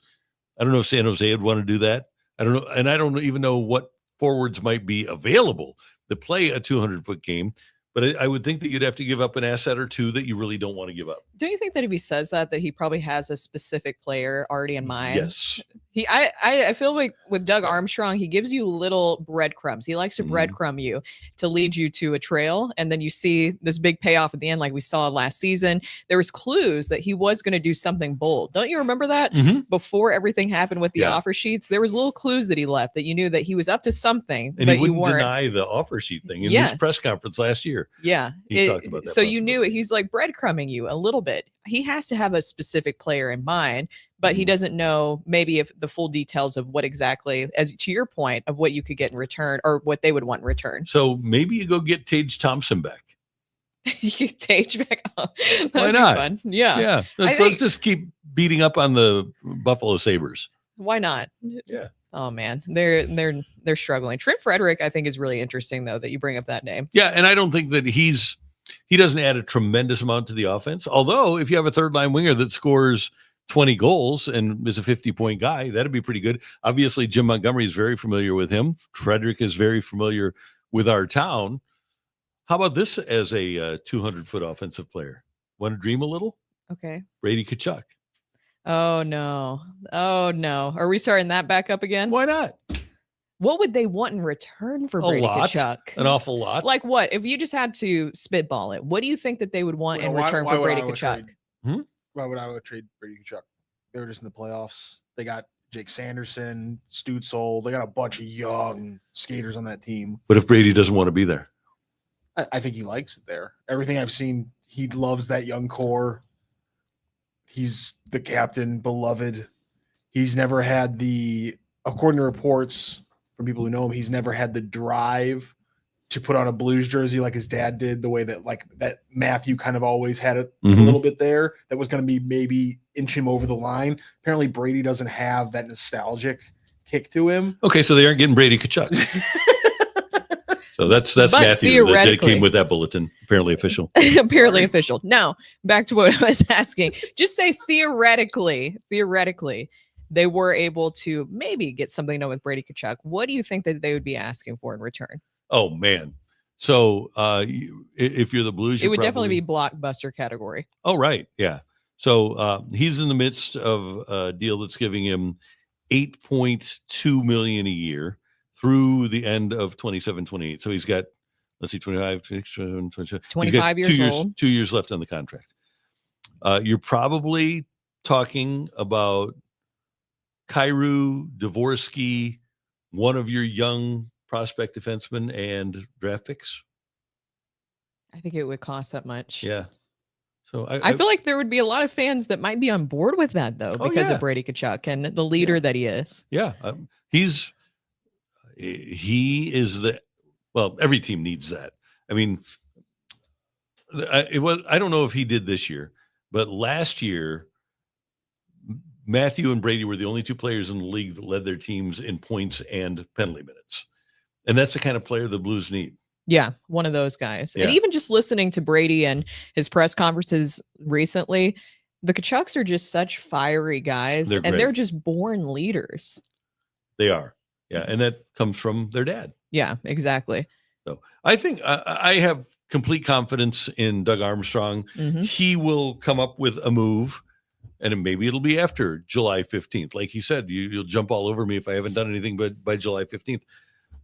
I don't know if San Jose would want to do that. I don't know. And I don't even know what forwards might be available to play a 200-foot game. But I would think that you'd have to give up an asset or two that you really don't want to give up. Don't you think that if he says that he probably has a specific player already in mind? Yes. I feel like with Doug Armstrong, he gives you little breadcrumbs. He likes to breadcrumb you to lead you to a trail. And then you see this big payoff at the end, like we saw last season. There was clues that he was going to do something bold. Don't you remember that? Mm-hmm. Before everything happened with the offer sheets, there was little clues that he left that you knew that he was up to something. And but he wouldn't you weren't. deny the offer sheet thing in his press conference last year. Yeah. He talked about that. So you knew it. He's like breadcrumbing you a little bit. He has to have a specific player in mind, but he doesn't know maybe if the full details of what exactly, as to your point, of what you could get in return or what they would want in return. So maybe you go get Tage Thompson back. You get Tage back up. Why not? Fun. Yeah. Yeah. Let's just keep beating up on the Buffalo Sabres. Why not? Yeah. Oh man, they're struggling. Trent Frederick, I think, is really interesting though that you bring up that name. Yeah, and I don't think that he doesn't add a tremendous amount to the offense. Although if you have a third line winger that scores 20 goals and is a 50-point guy, that'd be pretty good. Obviously, Jim Montgomery is very familiar with him. Frederick is very familiar with our town. How about this as a 200-foot offensive player? Want to dream a little? Okay. Brady Tkachuk. Oh no. Are we starting that back up again? Why not? What would they want in return for Brady Tkachuk? An awful lot. Like what? If you just had to spitball it, what do you think that they would want in return for Brady Tkachuk? Why would I trade Brady Tkachuk? They were just in the playoffs. They got Jake Sanderson, Stutzel. They got a bunch of young skaters on that team. But if Brady doesn't want to be there? I think he likes it there. Everything I've seen, he loves that young core. He's the captain, beloved. He's never had according to reports from people who know him, he's never had the drive to put on a Blues jersey like his dad did, the way that Matthew kind of always had it a little bit there. That was going to be maybe inch him over the line. Apparently Brady doesn't have that nostalgic kick to him. Okay, so they aren't getting Brady Tkachuk. So that's Matthew that came with that bulletin. Apparently official. Apparently official. Now, back to what I was asking. Just say theoretically, they were able to maybe get something done with Brady Tkachuk. What do you think that they would be asking for in return? Oh, man. So if you're the Blues, it would definitely be blockbuster category. Oh, right. Yeah. So he's in the midst of a deal that's giving him $8.2 million a year through the end of 27-28. So he's got, let's see, 25, 27, 27. 25 years old. 2 years left on the contract. You're probably talking about Kyrou, Dvorsky, one of your young prospect defensemen, and draft picks? I think it would cost that much. Yeah. So I feel like there would be a lot of fans that might be on board with that, though, because of Brady Tkachuk and the leader that he is. Yeah. He is every team needs that. I mean, I don't know if he did this year, but last year, Matthew and Brady were the only two players in the league that led their teams in points and penalty minutes. And that's the kind of player the Blues need. Yeah, one of those guys. Yeah. And even just listening to Brady and his press conferences recently, the Tkachuks are just such fiery guys, They're and great. they're just born leaders. They are. Yeah. And that comes from their dad. Yeah, exactly. So I think I have complete confidence in Doug Armstrong. Mhm. He will come up with a move, and maybe it'll be after July 15th. Like he said, you'll jump all over me if I haven't done anything by July 15th.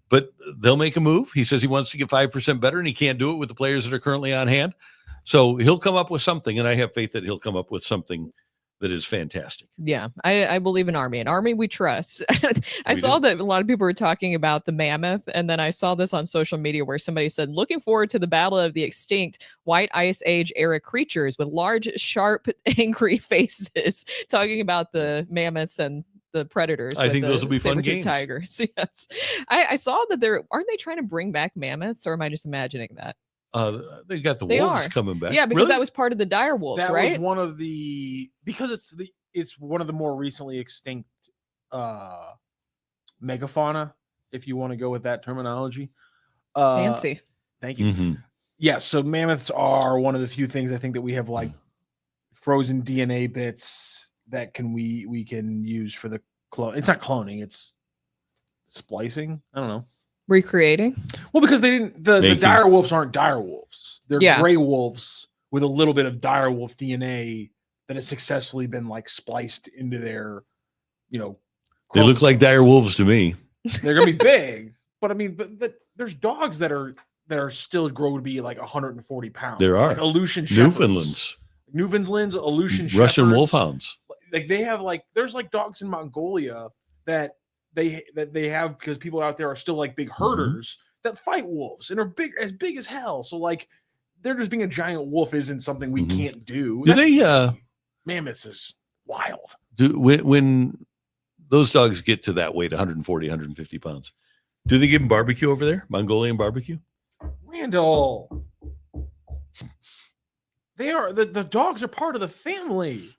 But they'll make a move. He says he wants to get 5% better, and he can't do it with the players that are currently on hand. So he'll come up with something, and I have faith that he'll come up with something that is fantastic. Yeah, I believe in Army. And Army, we trust. I We saw do. that a lot of people were talking about the mammoth, and then I saw this on social media where somebody said, looking forward to the battle of the extinct White Ice Age era creatures with large, sharp, angry faces, talking about the mammoths and the predators. I with think the those will be fun saber-toothed games. tigers. Yes. I saw that aren't they trying to bring back mammoths, or am I just imagining that? They got the They wolves are. coming back. Yeah, because Really? that was part of the dire wolves, That right? was one of because it's one of the more recently extinct megafauna, if you want to go with that terminology. Fancy. Thank you. Mhm. Yeah, so mammoths are one of the few things I think that we have like frozen DNA bits that we can use for the clone. It's not cloning, it's splicing. I don't know. Recreating. Well, because they didn't the Making. dire wolves aren't dire wolves. They're Yeah. gray wolves with a little bit of dire wolf DNA that has successfully been like spliced into their, They look like dire wolves to me. They're gonna be big, but I mean, but there's dogs that are still grow to be like 140 pounds. There are. like Aleutian shepherds. Newfoundlands, Aleutian Russian shepherds. wolfhounds. Like they have there's like dogs in Mongolia that they have because people out there are still like big herders that fight wolves and are as big as hell. So like they're just being a giant wolf isn't something we Mhm. can't do. Do That's they, easy. Mammoths is wild. When those dogs get to that weight, 140, 150 pounds, do they give them barbecue over there? Mongolian barbecue? Randall. They are the dogs are part of the family.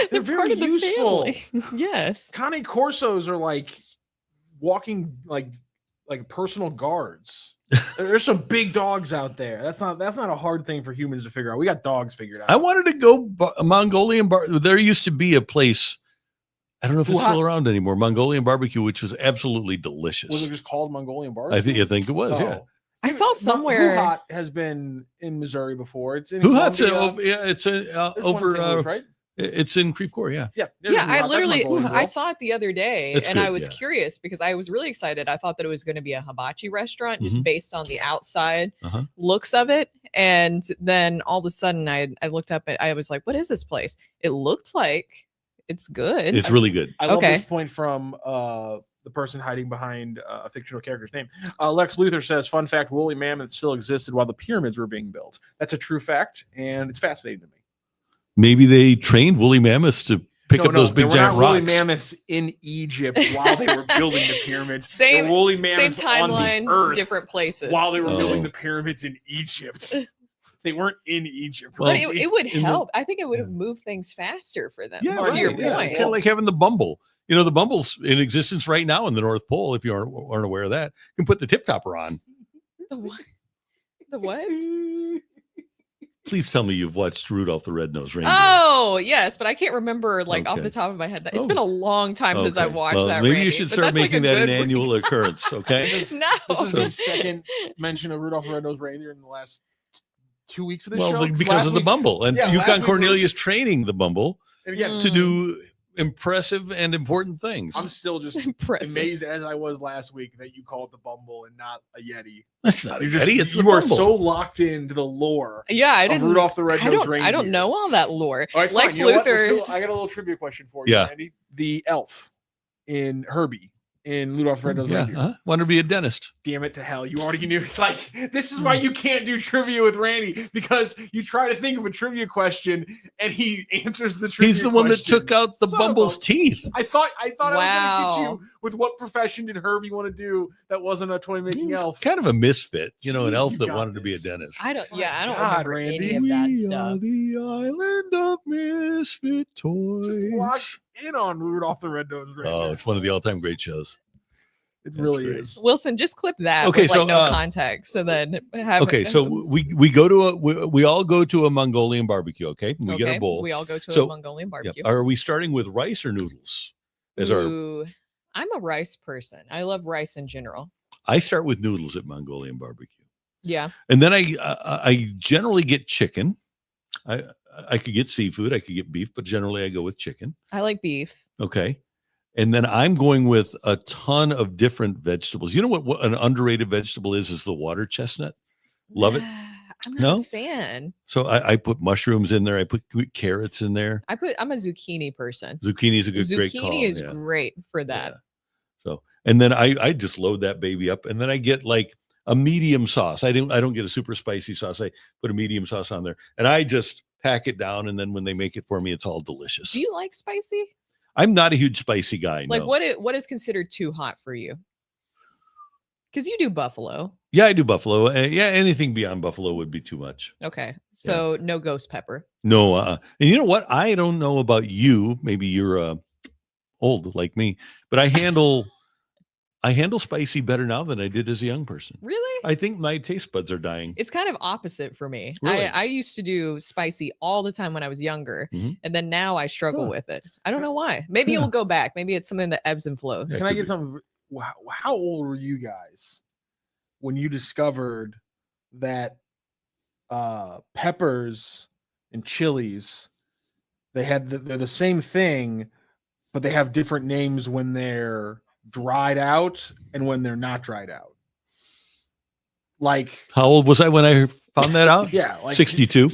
They're very part of the useful. family. Yes. Cane Corsos are like walking like personal guards. There's some big dogs out there. That's not a hard thing for humans to figure out. We got dogs figured out. I wanted to go Mongolian there used to be a place, I don't know if it's still around anymore, Mongolian barbecue, which was absolutely delicious. Was it just called Mongolian barbecue? I think it was, yeah. I saw somewhere. Huhat has been in Missouri before. It's in Huhat's Columbia. it's There's one in over St. Louis, right? It's in Creve Coeur, yeah. Yeah. Yeah, I That's literally Mongolian, bro. I saw it the other day, It's and I good, was yeah. curious because I was really excited. I thought that it was going to be a hibachi restaurant just Mhm. based on the outside Uh-huh. looks of it. And then all of a sudden, I looked up and I was like, "What is this place?" It looked like it's good. It's really good. I love Okay. this point from the person hiding behind a fictional character's name. Lex Luthor says, fun fact, woolly mammoths still existed while the pyramids were being built. That's a true fact, and it's fascinating to me. Maybe they trained woolly mammoths to pick up those big there were giant not woolly rocks. mammoths in Egypt while they were building the pyramids. Same- There were woolly Same mammoths on the timeline, earth different places. while they were building Oh. the pyramids in Egypt. They weren't in Egypt. Well, but it would in the- help. I think it would have moved things faster for them. Yeah, to your right, yeah. point. Kind of like having the Bumble. You know, the Bumble's in existence right now in the North Pole. If you aren't aware of that, you can put the tip topper on. The what? The what? Please tell me you've watched Rudolph the Red-Nosed Reindeer. Oh, yes, but I can't remember off Okay. the top of my head. It's Oh. been a long time since I Okay. watched Well, that. maybe Randy, you should but start that's like making a that an good annual occurrence, okay? No. This is the second mention of Rudolph the Red-Nosed Reindeer in the last 2 weeks of this Well, show. because Last of the week- Bumble. And yeah, last Yukon week we- Cornelius training the Bumble And again, to do impressive and important things. I'm still just Impressive. amazed as I was last week that you called the Bumble and not a Yeti. That's not a You just Yeti, it's the you are Bumble. so locked into the lore Yeah, I of didn't. Rudolph the Red-Nosed I Reindeer. don't know all that lore. All right, Lex fine. You know what? Luthor. I got a little trivia question for you, Yeah. Randy. The elf. in Herbie in Rudolph the Red-Nosed Reindeer. Wanted to be a dentist. Damn it to hell. You already knew. Like, this is why you can't do trivia with Randy, because you try to think of a trivia question and he answers the trivia He's the one that question. took out the Son bumble's of a- teeth. I thought I was going to Wow. get you with what profession did Herbie want to do that wasn't a toy making He's elf. kind of a misfit, an Jeez, elf you that got wanted to be a this. dentist. I don't God, remember Randy. any of that We stuff. are the island of misfit toys. Just lock in on Rudolph the Red-Nosed Reindeer. Oh, it's one of the all-time great shows. It That's really great. is. Wilson, just clip that Okay, with like so, no context. So then have Okay, so we go to we all go to a Mongolian barbecue. Okay, we get our bowl. We all go to So, a Mongolian Yep. barbecue. Are we starting with rice or noodles? As our Ooh, I'm a rice person. I love rice in general. I start with noodles at Mongolian barbecue, Yeah. and then I generally get chicken. I could get seafood, I could get beef, but generally I go with chicken. I like beef. Okay. And then I'm going with a ton of different vegetables. You know what an underrated vegetable is the water chestnut. Love it. I'm not No? a fan. So I put mushrooms in there. I put carrots in there. I'm a zucchini person. Zucchini is a great call. Zucchini is yeah. great for that. Yeah. So, and then I just load that baby up, and then I get like a medium sauce. I don't get a super spicy sauce. I put a medium sauce on there, and I just pack it down. And then when they make it for me, it's all delicious. Do you like spicy? I'm not a huge spicy guy. Like no. what is considered too hot for you? Because you do buffalo. Yeah, I do buffalo. Yeah, anything beyond buffalo would be too much. Okay. So no ghost pepper. No, and you know what? I don't know about you. Maybe you're old like me, but I handle spicy better now than I did as a young person. Really? I think my taste buds are dying. It's kind of opposite for me. Really? I used to do spicy all the time when I was younger, Mhm. and then now I struggle Huh. with it. I don't know why. Maybe Yeah. it'll go back. Maybe it's something that ebbs and flows. Yeah. Can I could get be. something? How old were you guys when you discovered that peppers and chilies, they're the same thing, but they have different names when they're dried out and when they're not dried out? Like, How old was I when I found that out? yeah, like 62.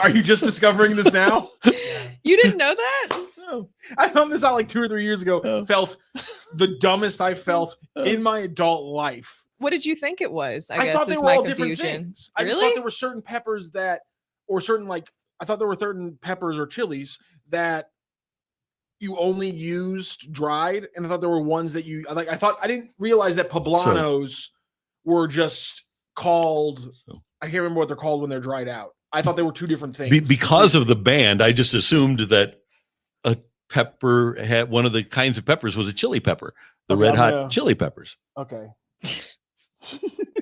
Are you just discovering this now? You didn't know that? No. I found this out like 2 or 3 years ago. Oh. Felt the dumbest I felt in my adult life. What did you think it was? I I guess thought they is were my all confusion. different things. I just Really? thought there were certain peppers that, or certain I thought there were certain peppers or chilies that you only used dried, and I thought there were ones that you like. I didn't realize that poblanos were just called. I can't remember what they're called when they're dried out. I thought they were two different things. Because of the band, I just assumed that a pepper had one of the kinds of peppers was a chili pepper, the Okay, red I'm hot gonna- chili peppers. Okay.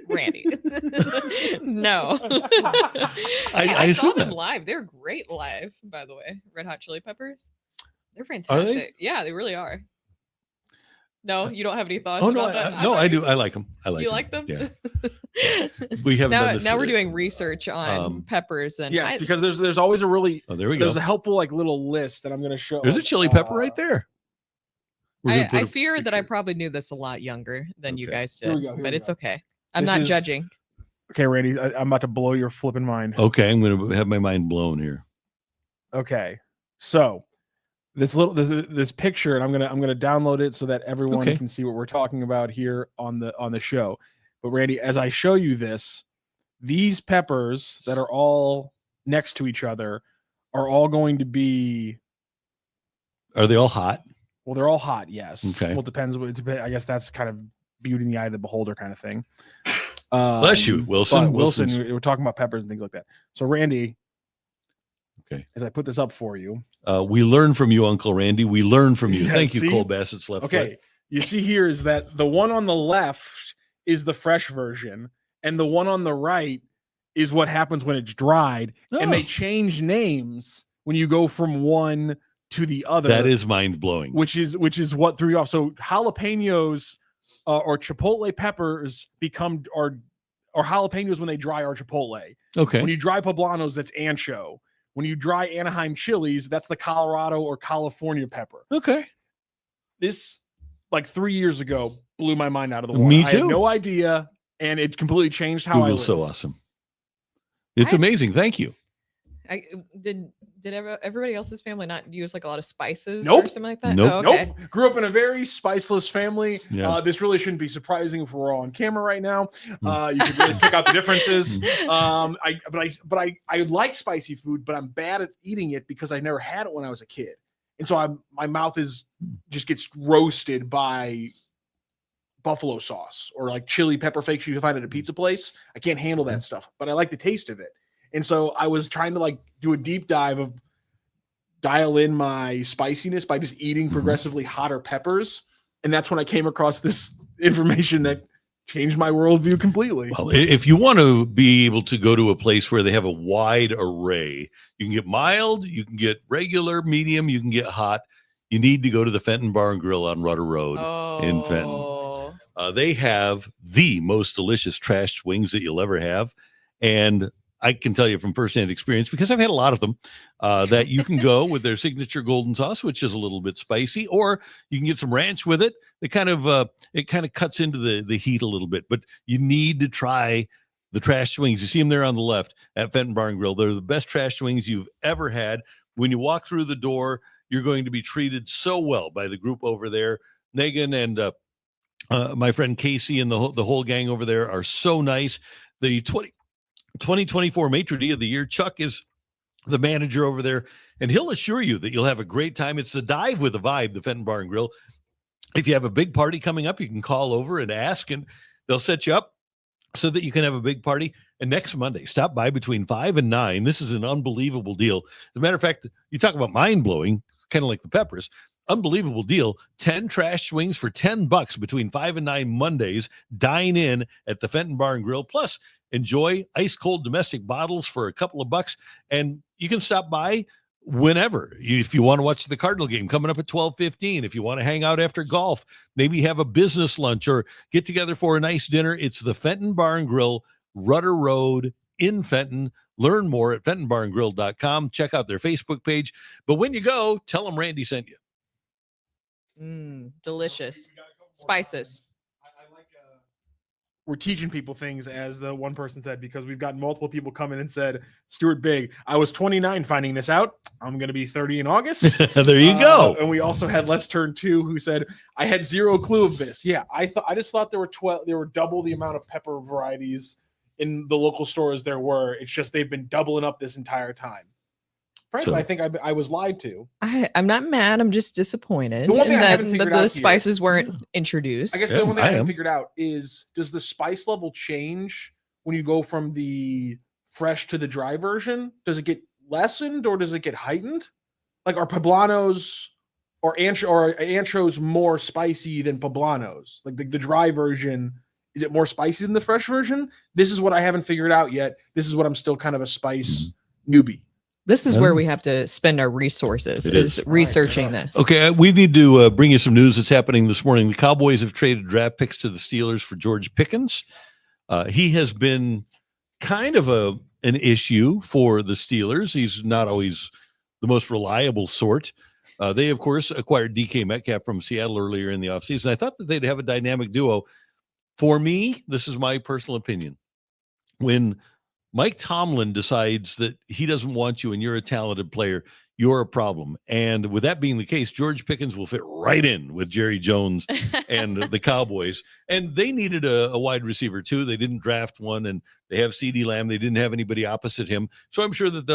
Randy. No. I saw assume them that. live. They're great live, by the way. Red Hot Chili Peppers. They're Are they? fantastic. Yeah, they really are. No, you don't have any thoughts Oh no, about that? no, thought I you do. said- I like them. I like you them. like them? Yeah. We haven't done this. Now we're doing research on um, peppers and Yes, because there's always a really Oh, there we go. there's a helpful little list that I'm going to show. There's a chili pepper right there. We're gonna put I a fear that I picture. probably knew this a lot younger than you Okay. guys Here we did, go, here but we it's go. okay. I'm This not is- judging. Okay, Randy, I'm about to blow your flipping mind. Okay, I'm going to have my mind blown here. Okay, so this picture, and I'm gonna download it so that everyone Okay. can see what we're talking about here on the show. But Randy, as I show you this, these peppers that are all next to each other are all going to be, Are they all hot? well, they're all hot, yes. Okay. Well, it depends. I guess that's kind of beauty in the eye of the beholder kind of thing. Bless you, Wilson. But Wilson, Wilson's- we're talking about peppers and things like that. So Randy, Okay. as I put this up for you, We learn from you, Uncle Randy. We learn from you. Yeah, Thank you, see? Cole Bassett's left okay, foot. you see here is that the one on the left is the fresh version, and the one on the right is what happens when it's dried. And they Oh. change names when you go from one to the other. That is mind blowing. which is what threw you off. So jalapenos or chipotle peppers or jalapenos when they dry are chipotle. Okay. When you dry poblanos, that's ancho. When you dry Anaheim chilies, that's the Colorado or California pepper. Okay. This, like 3 years ago, blew my mind out of the water. Me I had too. no idea, and it completely changed how I Google's live. so awesome. It's I- amazing. Thank you. Did Did everybody else's family not use like a lot of spices or Nope. something like that? Nope. Oh, okay. Nope. Grew up in a very spiceless family. Yeah. This really shouldn't be surprising if we're all on camera right now. You can really pick out the differences. I like spicy food, but I'm bad at eating it because I never had it when I was a kid, and so my mouth just gets roasted by buffalo sauce or like chili pepper flakes you can find at a pizza place. I can't handle that stuff, but I like the taste of it. And so I was trying to like do a deep dive of dial in my spiciness by just eating progressively hotter peppers. And that's when I came across this information that changed my worldview completely. Well, if you want to be able to go to a place where they have a wide array, you can get mild, you can get regular, medium, you can get hot. You need to go to the Fenton Bar and Grill on Rudder Road in Fenton. They have the most delicious trashed wings that you'll ever have. And I can tell you from firsthand experience, because I've had a lot of them, that you can go with their signature golden sauce, which is a little bit spicy, or you can get some ranch with it. It kind of cuts into the heat a little bit, but you need to try the trash wings. You see them there on the left at Fenton Bar and Grill. They're the best trash wings you've ever had. When you walk through the door, you're going to be treated so well by the group over there. Megan and my friend Casey and the whole gang over there are so nice. The 2024 Maitre d' of the Year, Chuck, is the manager over there, and he'll assure you that you'll have a great time. It's the Dive with a Vibe, the Fenton Bar and Grill. If you have a big party coming up, you can call over and ask, and they'll set you up so that you can have a big party. And next Monday, stop by between 5 and 9. This is an unbelievable deal. As a matter of fact, you talk about mind-blowing, kind of like the peppers. Unbelievable deal. 10 trash swings for $10 between 5 and 9 Mondays. Dine in at the Fenton Bar and Grill. Plus, enjoy ice cold domestic bottles for a couple of bucks. And you can stop by whenever. If you want to watch the Cardinal game coming up at 12:15, if you want to hang out after golf, maybe have a business lunch or get together for a nice dinner, it's the Fenton Bar and Grill, Rudder Road in Fenton. Learn more at fentonbarandgrill.com. Check out their Facebook page. But when you go, tell them Randy sent you. Delicious. Spices. We're teaching people things, as the one person said, because we've got multiple people come in and said, Stuart Big, I was 29 finding this out. I'm going to be 30 in August. There you go. And we also had Let's Turn 2, who said, I had zero clue of this. Yeah, I just thought there were double the amount of pepper varieties in the local stores there were. It's just they've been doubling up this entire time. Frankly, I think I was lied to. I'm not mad. I'm just disappointed The one thing I haven't that figured the out spices weren't introduced. I guess the one thing I haven't figured out is, does the spice level change when you go from the fresh to the dry version? Does it get lessened or does it get heightened? Like, are poblanos or anchos more spicy than poblanos? Like the dry version, is it more spicy than the fresh version? This is what I haven't figured out yet. This is what I'm still kind of a spice newbie. This is where we have to spend our resources, is researching this. Okay, we need to bring you some news that's happening this morning. The Cowboys have traded draft picks to the Steelers for George Pickens. He has been kind of an issue for the Steelers. He's not always the most reliable sort. They, of course, acquired DK Metcalf from Seattle earlier in the offseason. I thought that they'd have a dynamic duo. For me, this is my personal opinion. When Mike Tomlin decides that he doesn't want you and you're a talented player, you're a problem. And with that being the case, George Pickens will fit right in with Jerry Jones and the Cowboys. And they needed a wide receiver too. They didn't draft one, and they have CeeDee Lamb. They didn't have anybody opposite him. So I'm sure that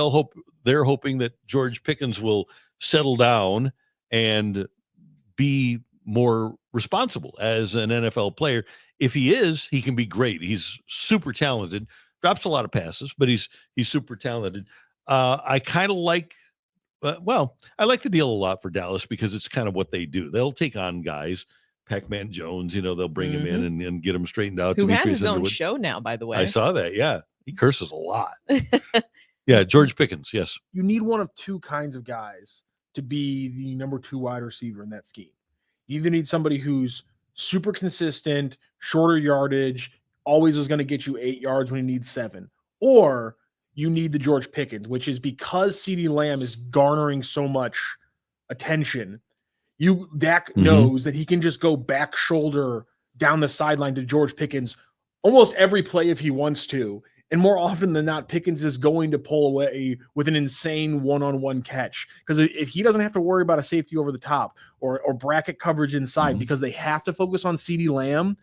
they're hoping that George Pickens will settle down and be more responsible as an NFL player. If he is, he can be great. He's super talented. Drops a lot of passes, but he's super talented. I kind of like, I like the deal a lot for Dallas because it's kind of what they do. They'll take on guys, Pac-Man Jones, they'll bring him in and get him straightened out. Who has his own show now, by the way. I saw that. Yeah. He curses a lot. Yeah. George Pickens. Yes. You need one of two kinds of guys to be the number 2 wide receiver in that scheme. You either need somebody who's super consistent, shorter yardage, always is going to get you 8 yards when you need 7. Or you need the George Pickens, which is because CeeDee Lamb is garnering so much attention. Dak knows that he can just go back shoulder down the sideline to George Pickens almost every play if he wants to, And more often than not, Pickens is going to pull away with an insane one-on-one catch, because if he doesn't have to worry about a safety over the top or bracket coverage inside, because they have to focus on CeeDee Lamb,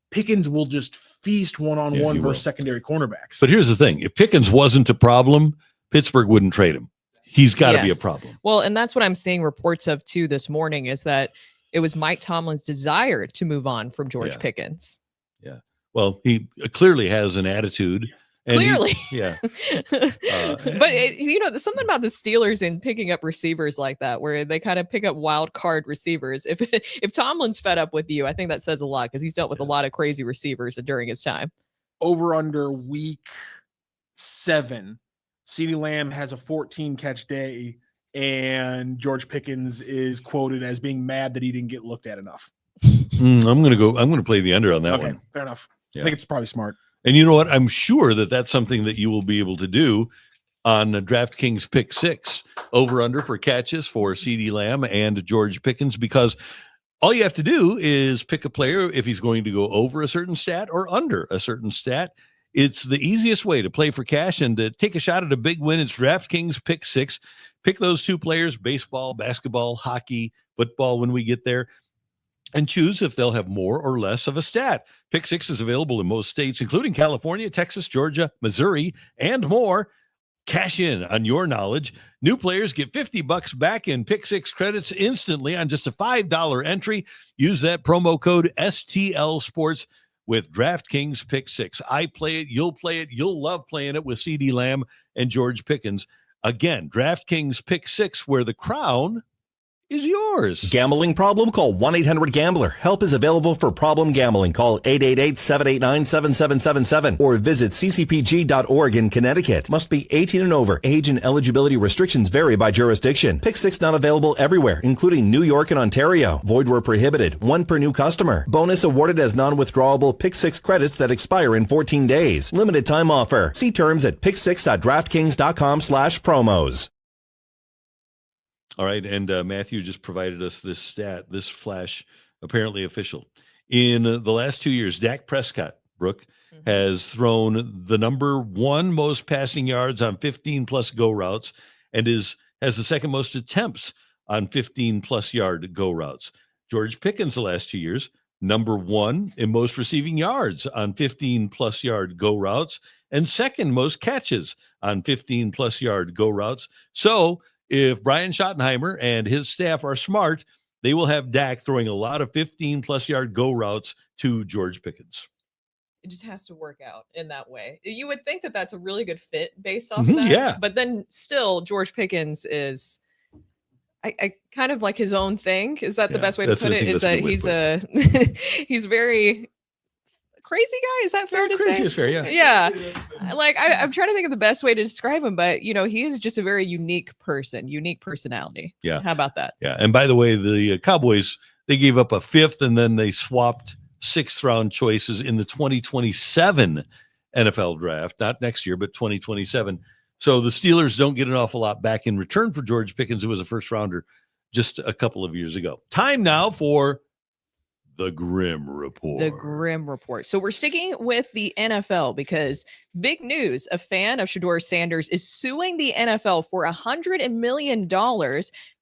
Pickens will just feast one-on-one versus secondary cornerbacks. But here's the thing. If Pickens wasn't a problem, Pittsburgh wouldn't trade him. He's got to be a problem. Well, and that's what I'm seeing reports of too this morning, is that it was Mike Tomlin's desire to move on from George Pickens. Yeah. Well, he clearly has an attitude. And clearly. But there's something about the Steelers in picking up receivers like that, where they kind of pick up wild card receivers. If Tomlin's fed up with you, I think that says a lot, because he's dealt with a lot of crazy receivers during his time. Over under week 7, CeeDee Lamb has a 14 catch day, and George Pickens is quoted as being mad that he didn't get looked at enough. I'm going to play the under on that one. Fair enough. Yeah. I think it's probably smart. And you know what? I'm sure that that's something that you will be able to do on DraftKings Pick 6, over under for catches for CeeDee Lamb and George Pickens, because all you have to do is pick a player if he's going to go over a certain stat or under a certain stat. It's the easiest way to play for cash and to take a shot at a big win. It's DraftKings Pick 6. Pick those 2 players, baseball, basketball, hockey, football, when we get there, and choose if they'll have more or less of a stat. Pick 6 is available in most states, including California, Texas, Georgia, Missouri, and more. Cash in on your knowledge. New players get $50 back in Pick 6 credits instantly on just a $5 entry. Use that promo code STL Sports with DraftKings Pick 6. I play it. You'll play it. You'll love playing it with CeeDee Lamb and George Pickens. Again, DraftKings Pick 6, where the crown is yours. Gambling problem? Call 1-800-GAMBLER. Help is available for problem gambling. Call 888-789-7777 or visit ccpg.org in Connecticut. Must be 18 and over. Age and eligibility restrictions vary by jurisdiction. Pick 6 not available everywhere, including New York and Ontario. Void where prohibited. 1 per new customer. Bonus awarded as non-withdrawable Pick 6 credits that expire in 14 days. Limited time offer. See terms at pick6.draftkings.com/promos. All right, and Matthew just provided us this stat, this flash, apparently official. In the last 2 years, Dak Prescott, Brooke, has thrown the number 1 most passing yards on 15-plus go routes and has the second most attempts on 15-plus yard go routes. George Pickens, the last 2 years, number 1 in most receiving yards on 15-plus yard go routes and second most catches on 15-plus yard go routes. So if Brian Schottenheimer and his staff are smart, they will have Dak throwing a lot of 15-plus yard go routes to George Pickens. It just has to work out in that way. You would think that that's a really good fit based off of that. Yeah. But then still, George Pickens is, I kind of like his own thing. Is that the best way to put it? Is that he's very crazy guy? Is that fair to say? Crazy is fair, yeah. Yeah. Like, I'm trying to think of the best way to describe him, but, he is just a very unique person, unique personality. Yeah. How about that? Yeah. And by the way, the Cowboys, they gave up a 5th and then they swapped 6th round choices in the 2027 NFL draft, not next year, but 2027. So the Steelers don't get an awful lot back in return for George Pickens, who was a first rounder just a couple of years ago. Time now for the Grim Report. The Grim Report. So we're sticking with the NFL because big news, a fan of Shedeur Sanders is suing the NFL for $100 million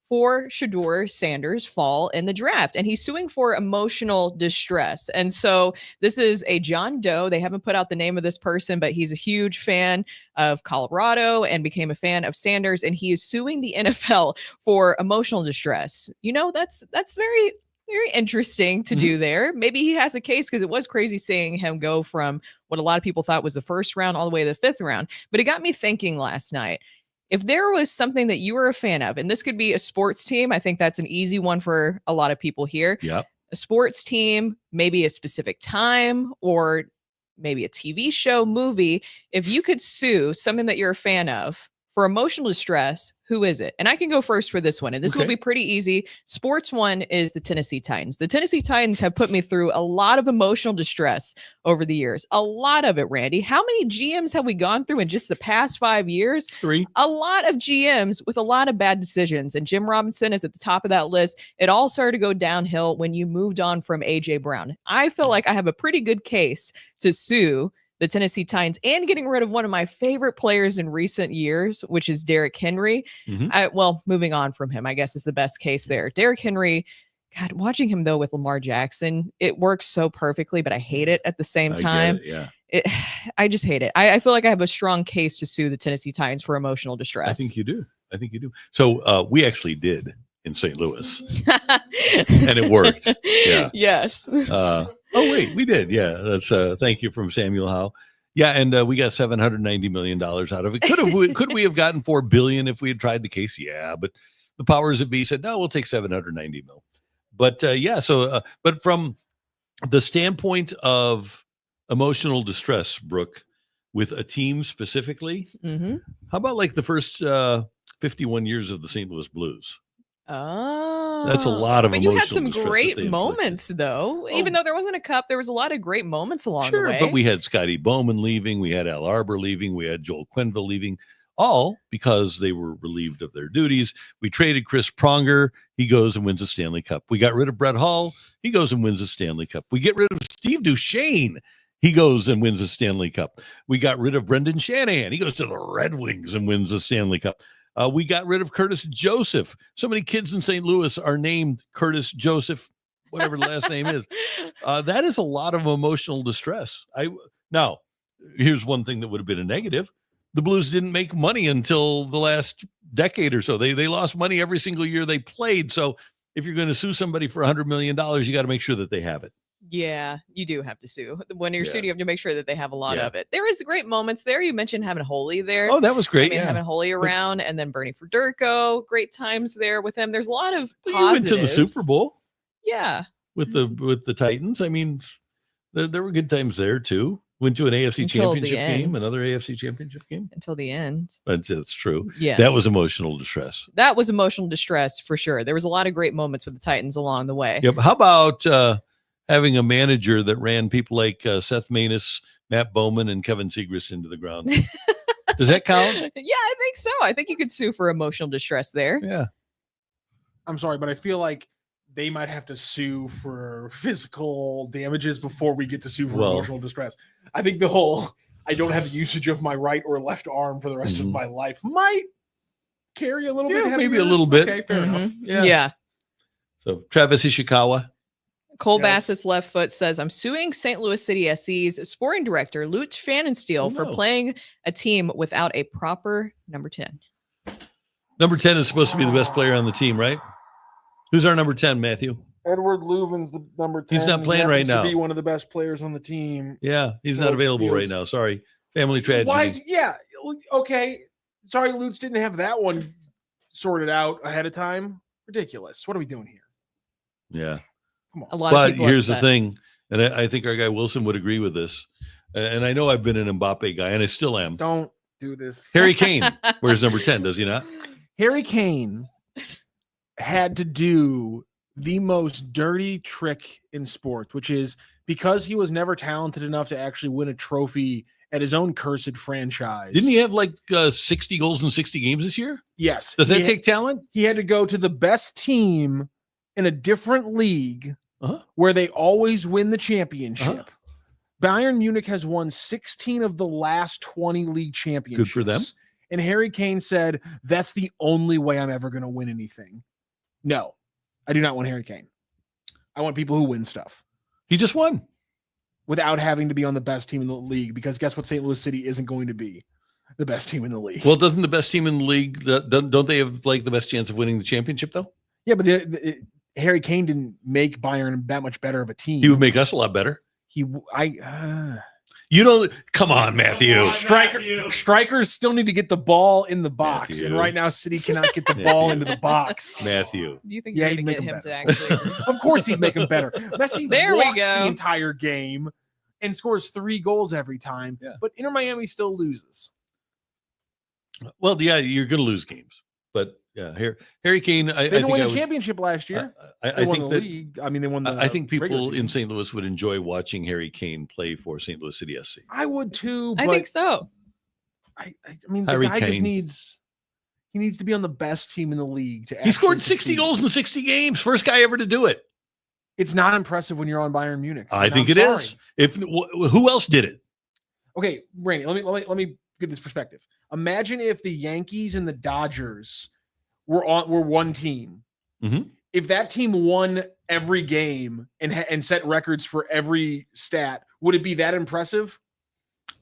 for Shedeur Sanders' fall in the draft. And he's suing for emotional distress. And so this is a John Doe. They haven't put out the name of this person, but he's a huge fan of Colorado and became a fan of Sanders. And he is suing the NFL for emotional distress. That's very interesting to do there. Maybe he has a case, because it was crazy seeing him go from what a lot of people thought was the first round all the way to the 5th round. But it got me thinking last night, if there was something that you were a fan of, and this could be a sports team, I think that's an easy one for a lot of people here. Yep. A sports team, maybe a specific time, or maybe a TV show, movie. If you could sue something that you're a fan of for emotional distress, who is it? And I can go first for this one. And this will be pretty easy. Sports one is the Tennessee Titans. The Tennessee Titans have put me through a lot of emotional distress over the years. A lot of it, Randy. How many GMs have we gone through in just the past 5 years? 3. A lot of GMs with a lot of bad decisions. And Jim Robinson is at the top of that list. It all started to go downhill when you moved on from A.J. Brown. I feel like I have a pretty good case to sue the Tennessee Titans and getting rid of one of my favorite players in recent years, which is Derrick Henry. Well, moving on from him, I guess is the best case there. Derrick Henry, God, watching him though with Lamar Jackson, it works so perfectly, but I hate it at the same time. I just hate it. I feel like I have a strong case to sue the Tennessee Titans for emotional distress. I think you do. So we actually did in St. Louis, and it worked. Yeah. Yes. Oh wait, we did. Yeah. That's thank you from Samuel Howe. Yeah, and we got $790 million out of it. Could we have gotten $4 billion if we had tried the case? Yeah, but the powers that be said no. We'll take $790 million. But but from the standpoint of emotional distress, Brooke, with a team specifically, how about like the first 51 years of the St. Louis Blues? Oh, that's a lot of. But you had some great moments, though. Even though there wasn't a cup, there was a lot of great moments along the way. But we had Scotty Bowman leaving, we had Al Arbor leaving, we had Joel Quenneville leaving, all because they were relieved of their duties. We traded Chris Pronger. He goes and wins a Stanley Cup. We got rid of Brett Hull. He goes and wins a Stanley Cup. We get rid of Steve Duchesne. He goes and wins a Stanley Cup. We got rid of Brendan Shanahan. He goes to the Red Wings and wins a Stanley Cup. We got rid of Curtis Joseph. So many kids in St. Louis are named Curtis Joseph, whatever the last name is. That is a lot of emotional distress. Now, here's one thing that would have been a negative. The Blues didn't make money until the last decade or so. They lost money every single year they played. So if you're going to sue somebody for $100 million, you got to make sure that they have it. Yeah, you do have to sue. When you're suing, you have to make sure that they have a lot of it. There is great moments there. You mentioned having Holy there. Oh, that was great. Having Holy around, and then Bernie Federko, great times there with him. There's a lot of positives. You went to the Super Bowl. Yeah. With the Titans. I mean, there were good times there too. Went to an AFC championship game, another AFC championship game. Until the end. That's true. Yeah. That was emotional distress. That was emotional distress for sure. There was a lot of great moments with the Titans along the way. Yep. How about having a manager that ran people like Seth Maness, Matt Bowman, and Kevin Segrist into the ground? Does that count? Yeah, I think so. I think you could sue for emotional distress there. Yeah. I'm sorry, but I feel like they might have to sue for physical damages before we get to sue for emotional distress. I think the whole I don't have the usage of my right or left arm for the rest of my life might carry a little bit heavier. Maybe a little bit. Okay, fair enough. Yeah. So Travis Ishikawa. Cole Bassett's left foot says, I'm suing St. Louis City SC's sporting director, Lutz Pfannenstiel, for playing a team without a proper number 10. Number 10 is supposed to be the best player on the team, right? Who's our number 10, Matthew? Edward Leuven's the number 10. He's not playing right now. To be one of the best players on the team. Yeah, he's not available right now. Sorry. Family tragedy. Okay. Sorry, Lutz didn't have that one sorted out ahead of time. Ridiculous. What are we doing here? Yeah. Come on. A lot of people here's upset. the thing, and I think our guy Wilson would agree with this. And I know I've been an Mbappe guy, and I still am. Don't do this. Harry Kane wears number 10, does he not? Harry Kane had to do the most dirty trick in sports, which is because he was never talented enough to actually win a trophy at his own cursed franchise. Didn't he have like 60 goals in 60 games this year? Yes. Does that take talent? He had to go to the best team in a different league where they always win the championship. Bayern Munich has won 16 of the last 20 league championships. Good for them. And Harry Kane said, that's the only way I'm ever going to win anything. No, I do not want Harry Kane. I want people who win stuff. He just won. Without having to be on the best team in the league, because guess what? St. Louis City isn't going to be the best team in the league. Well, doesn't the best team in the league, don't they have like the best chance of winning the championship though? Yeah, but Harry Kane didn't make Bayern that much better of a team. He would make us a lot better. You don't. Come on, Matthew. Strikers still need to get the ball in the box, Matthew. And right now, City cannot get the ball into the box. Matthew, do you think you're going to get him to actually? Of course, he'd make him better. Messi there walks we go. The entire game and scores 3 goals every time, but Inter Miami still loses. Well, yeah, you're going to lose games, but yeah, Harry Kane. They didn't win the championship last year. I think the league. I mean, they won the. I think people in St. Louis would enjoy watching Harry Kane play for St. Louis City SC. I would too. I think so. I mean, Harry the guy Kane. just needs. He needs to be on the best team in the league to. He scored 60 goals in 60 games. First guy ever to do it. It's not impressive when you're on Bayern Munich. I think it is. If who else did it? Okay, Randy, let me get this perspective. Imagine if the Yankees and the Dodgers were one team. Mhm. If that team won every game and set records for every stat, would it be that impressive?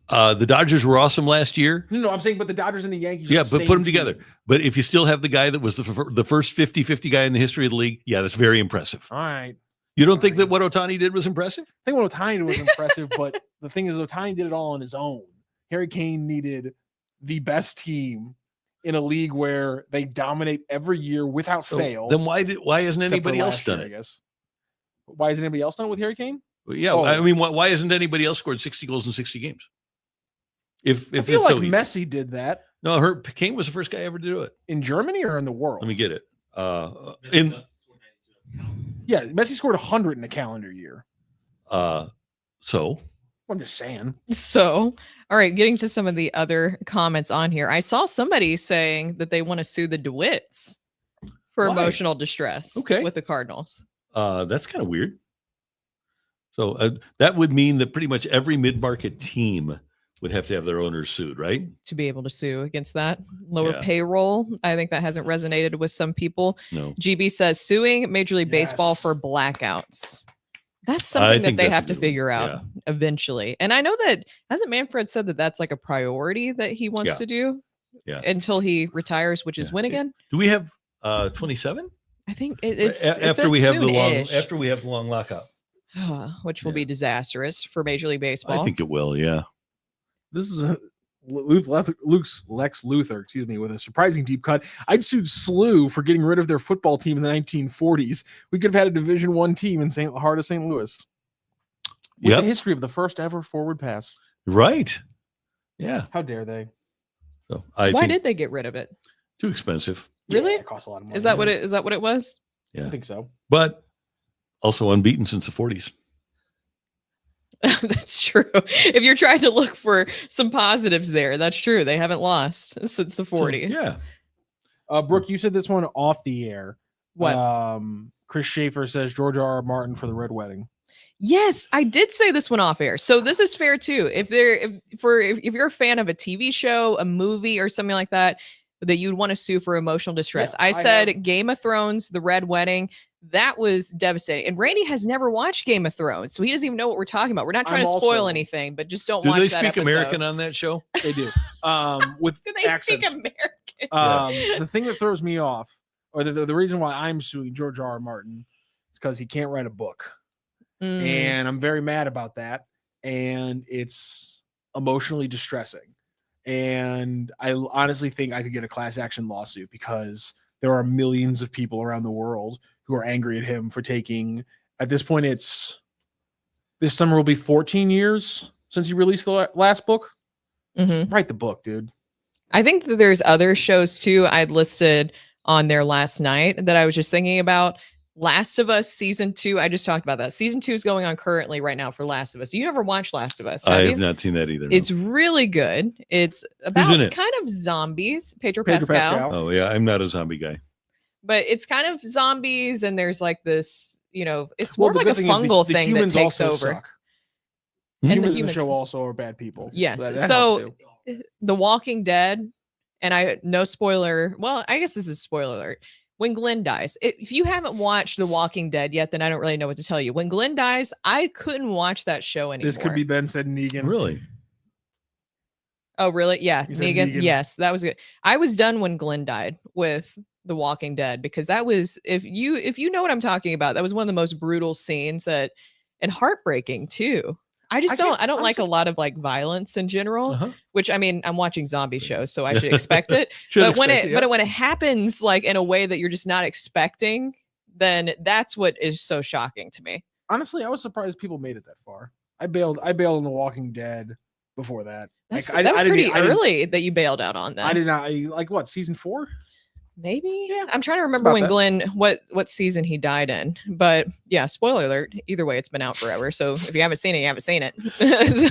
The Dodgers were awesome last year. No, I'm saying, but the Dodgers and the Yankees. Yeah, are the but same put them team. together. But if you still have the guy that was the first 50-50 guy in the history of the league, yeah, that's very impressive. All right. You don't think that what Ohtani did was impressive? I think what Ohtani did was impressive, but the thing is, Ohtani did it all on his own. Harry Kane needed the best team in a league where they dominate every year without fail. Then why hasn't except for anybody else last done year, it? I guess. Why hasn't anybody else done it with Harry Kane? Well, yeah, Oh. I mean, why hasn't anybody else scored 60 goals in 60 games? If I feel it's like so easy. Messi did that No, Kane was the first guy ever to do it. in Germany or in the world. Let me get it. Yeah, Messi scored 100 in a calendar year. So I'm just saying. So, all right, getting to some of the other comments on here. I saw somebody saying that they want to sue the DeWitts for Why? emotional distress with the Cardinals. That's kind of weird. So that would mean that pretty much every mid-market team would have to have their owners sued, right? To be able to sue against that lower Yeah. payroll. I think that hasn't resonated with some people. No. GB says suing Major League Baseball Yes. for blackouts. That's I something that think they that's a have to good one. figure out Yeah. eventually. And I know that hasn't Manfred said that that's like a priority that he wants Yeah. to do Yeah. until he retires, which is Yeah. when again? Do we have 27? I think it's After we have soon-ish. the long lockout. Which will Yeah. be disastrous for Major League Baseball. I think it will, yeah. This is Lex Luthor, excuse me, with a surprising deep cut. I'd sued SLU for getting rid of their football team in the 1940s. We could have had a Division I team in heart of St. Louis. With Yep. the history of the first ever forward pass. Right. Yeah. How dare they? So I Why think did they get rid of it? too expensive, Really? Yeah, it costs a lot of money. Is that what it was? I think so. but also unbeaten since the 40s. That's true. If you're trying to look for some positives there, that's true. They haven't lost since the 40s. So, yeah. Brooke, you said this one off the air. What? Chris Schaefer says George R.R. Martin for the Red Wedding. Yes, I did say this one off air. So this is fair too. If you're a fan of a TV show, a movie, or something like that you'd want to sue for emotional distress. Yeah, I said have. Game of Thrones, The Red Wedding. That was devastating. And Randy has never watched Game of Thrones, so he doesn't even know what we're talking about. We're not trying to spoil anything, but just don't Do watch they that speak episode. American on that show? They do. With Do they accents. speak American? The thing that throws me off, or the reason why I'm suing George R.R. Martin, is because he can't write a book. And I'm very mad about that. And it's emotionally distressing. And I honestly think I could get a class action lawsuit because there are millions of people around the world who are angry at him for taking, at this point, this summer will be 14 years since he released the last book. Mm-hmm. Write the book, dude. I think that there's other shows too I'd listed on there last night that I was just thinking about. Last of Us season 2. I just talked about that. Season 2 is going on currently right now for Last of Us. You never watched Last of Us? I you? have not seen that either. No. It's really good. It's about in it? kind of zombies. Pedro Pascal. Oh yeah, I'm not a zombie guy. But it's kind of zombies, and there's like this, it's more the like a good thing is fungal the thing that humans takes also over. suck. And the Humans in the humans- show also are bad people. Yes. That helps So too. The Walking Dead, and no spoiler. Well, I guess this is spoiler alert. When Glenn dies, if you haven't watched The Walking Dead yet, then I don't really know what to tell you. When Glenn dies, I couldn't watch that show anymore. This could be Ben said Negan. Really? Oh, really? Yeah, You said Negan. Negan. Yes, that was good. I was done when Glenn died with The Walking Dead because that was, if you know what I'm talking about, that was one of the most brutal scenes and heartbreaking too. I don't like a lot of like violence in general, Uh-huh. which I mean, I'm watching zombie shows, so I should expect it. Should but when expect it when it happens like in a way that you're just not expecting, then that's what is so shocking to me. Honestly, I was surprised people made it that far. I bailed on The Walking Dead before that. That was pretty early that you bailed out on that. I did not like what, season 4? Maybe. Yeah. I'm trying to remember when about Glenn what season he died in. But yeah, spoiler alert. Either way, it's been out forever. So if you haven't seen it, you haven't seen it.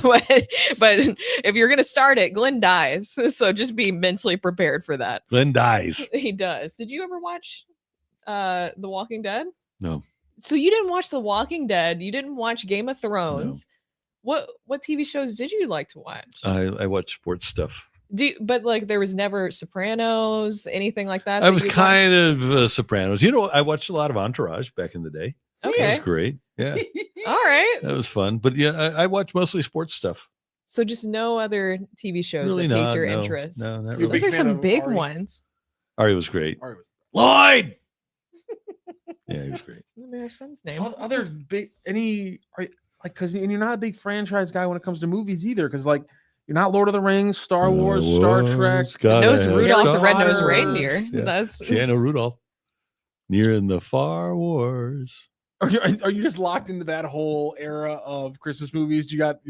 but if you're gonna start it, Glenn dies. So just be mentally prepared for that. Glenn dies. He does. Did you ever watch The Walking Dead? No. So you didn't watch The Walking Dead, you didn't watch Game of Thrones. What TV shows did you like to watch? I watch sports stuff. But like there was never Sopranos, anything like that? I that was you'd kind of Sopranos. I watched a lot of Entourage back in the day. Okay. That was great. Yeah, All right. that was fun. But yeah, I watch mostly sports stuff. So just no other TV shows Really that piqued not, your no. interest. No, not You're a Those really. are big fan some of big Ari? ones. Ari was great. Ari was- Lloyd. Yeah, he was great. Maybe our son's name. Other big because you're not a big franchise guy when it comes to movies either. Because like you're not Lord of the Rings, Star Wars, Star Trek. Nose Rudolph the Star Red-Nosed Wars. Reindeer. Yeah. That's Keanu Rudolph. Near in the Far Wars. Are you just locked into that whole era of Christmas movies? You got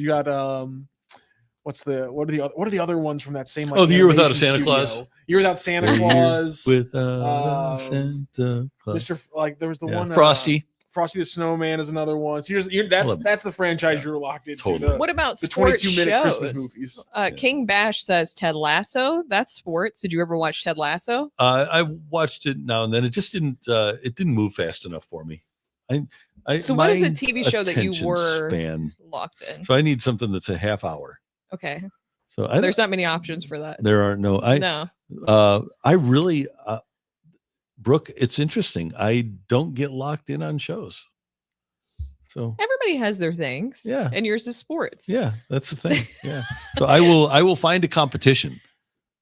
what are the other ones from that same like, The Year Without a animation Santa studio? Claus. Year Without Santa Claus. Without Santa Claus. Mr. Like there was the one Frosty. Frosty the Snowman is another one. So love that's the franchise you're locked into. Totally. what about The sports 22-minute shows? Christmas movies. King Bash says Ted Lasso. That's sports. Did you ever watch Ted Lasso? I watched it now and then. It just didn't move fast enough for me. So what is my a TV show that you attention were span? locked in? So I need something that's a half hour. Okay. So There's not many options for that. there are no. I really, Brooke. It's interesting. I don't get locked in on shows. So Everybody has their things. Yeah. And yours is sports. yeah, that's the thing. Yeah. So I will find a competition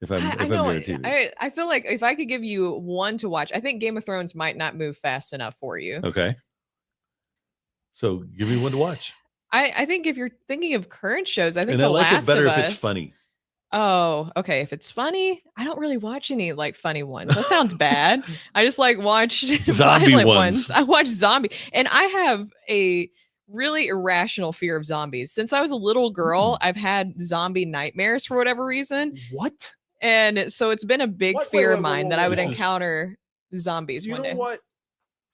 if I'm I know. near a TV. I feel like if I could give you one to watch, I think Game of Thrones might not move fast enough for you. Okay. So give me one to watch. I think if you're thinking of current shows, I think And The I like Last it better of if Us. it's funny. Oh, okay. If it's funny, I don't really watch any like funny ones. That sounds bad. I just like watch Zombie violent ones. I watch zombie, and I have a really irrational fear of zombies. Since I was a little girl, I've had zombie nightmares for whatever reason, What? and so it's been a big What? fear Wait, of mine that I would This is- encounter zombies Do you one know day. what?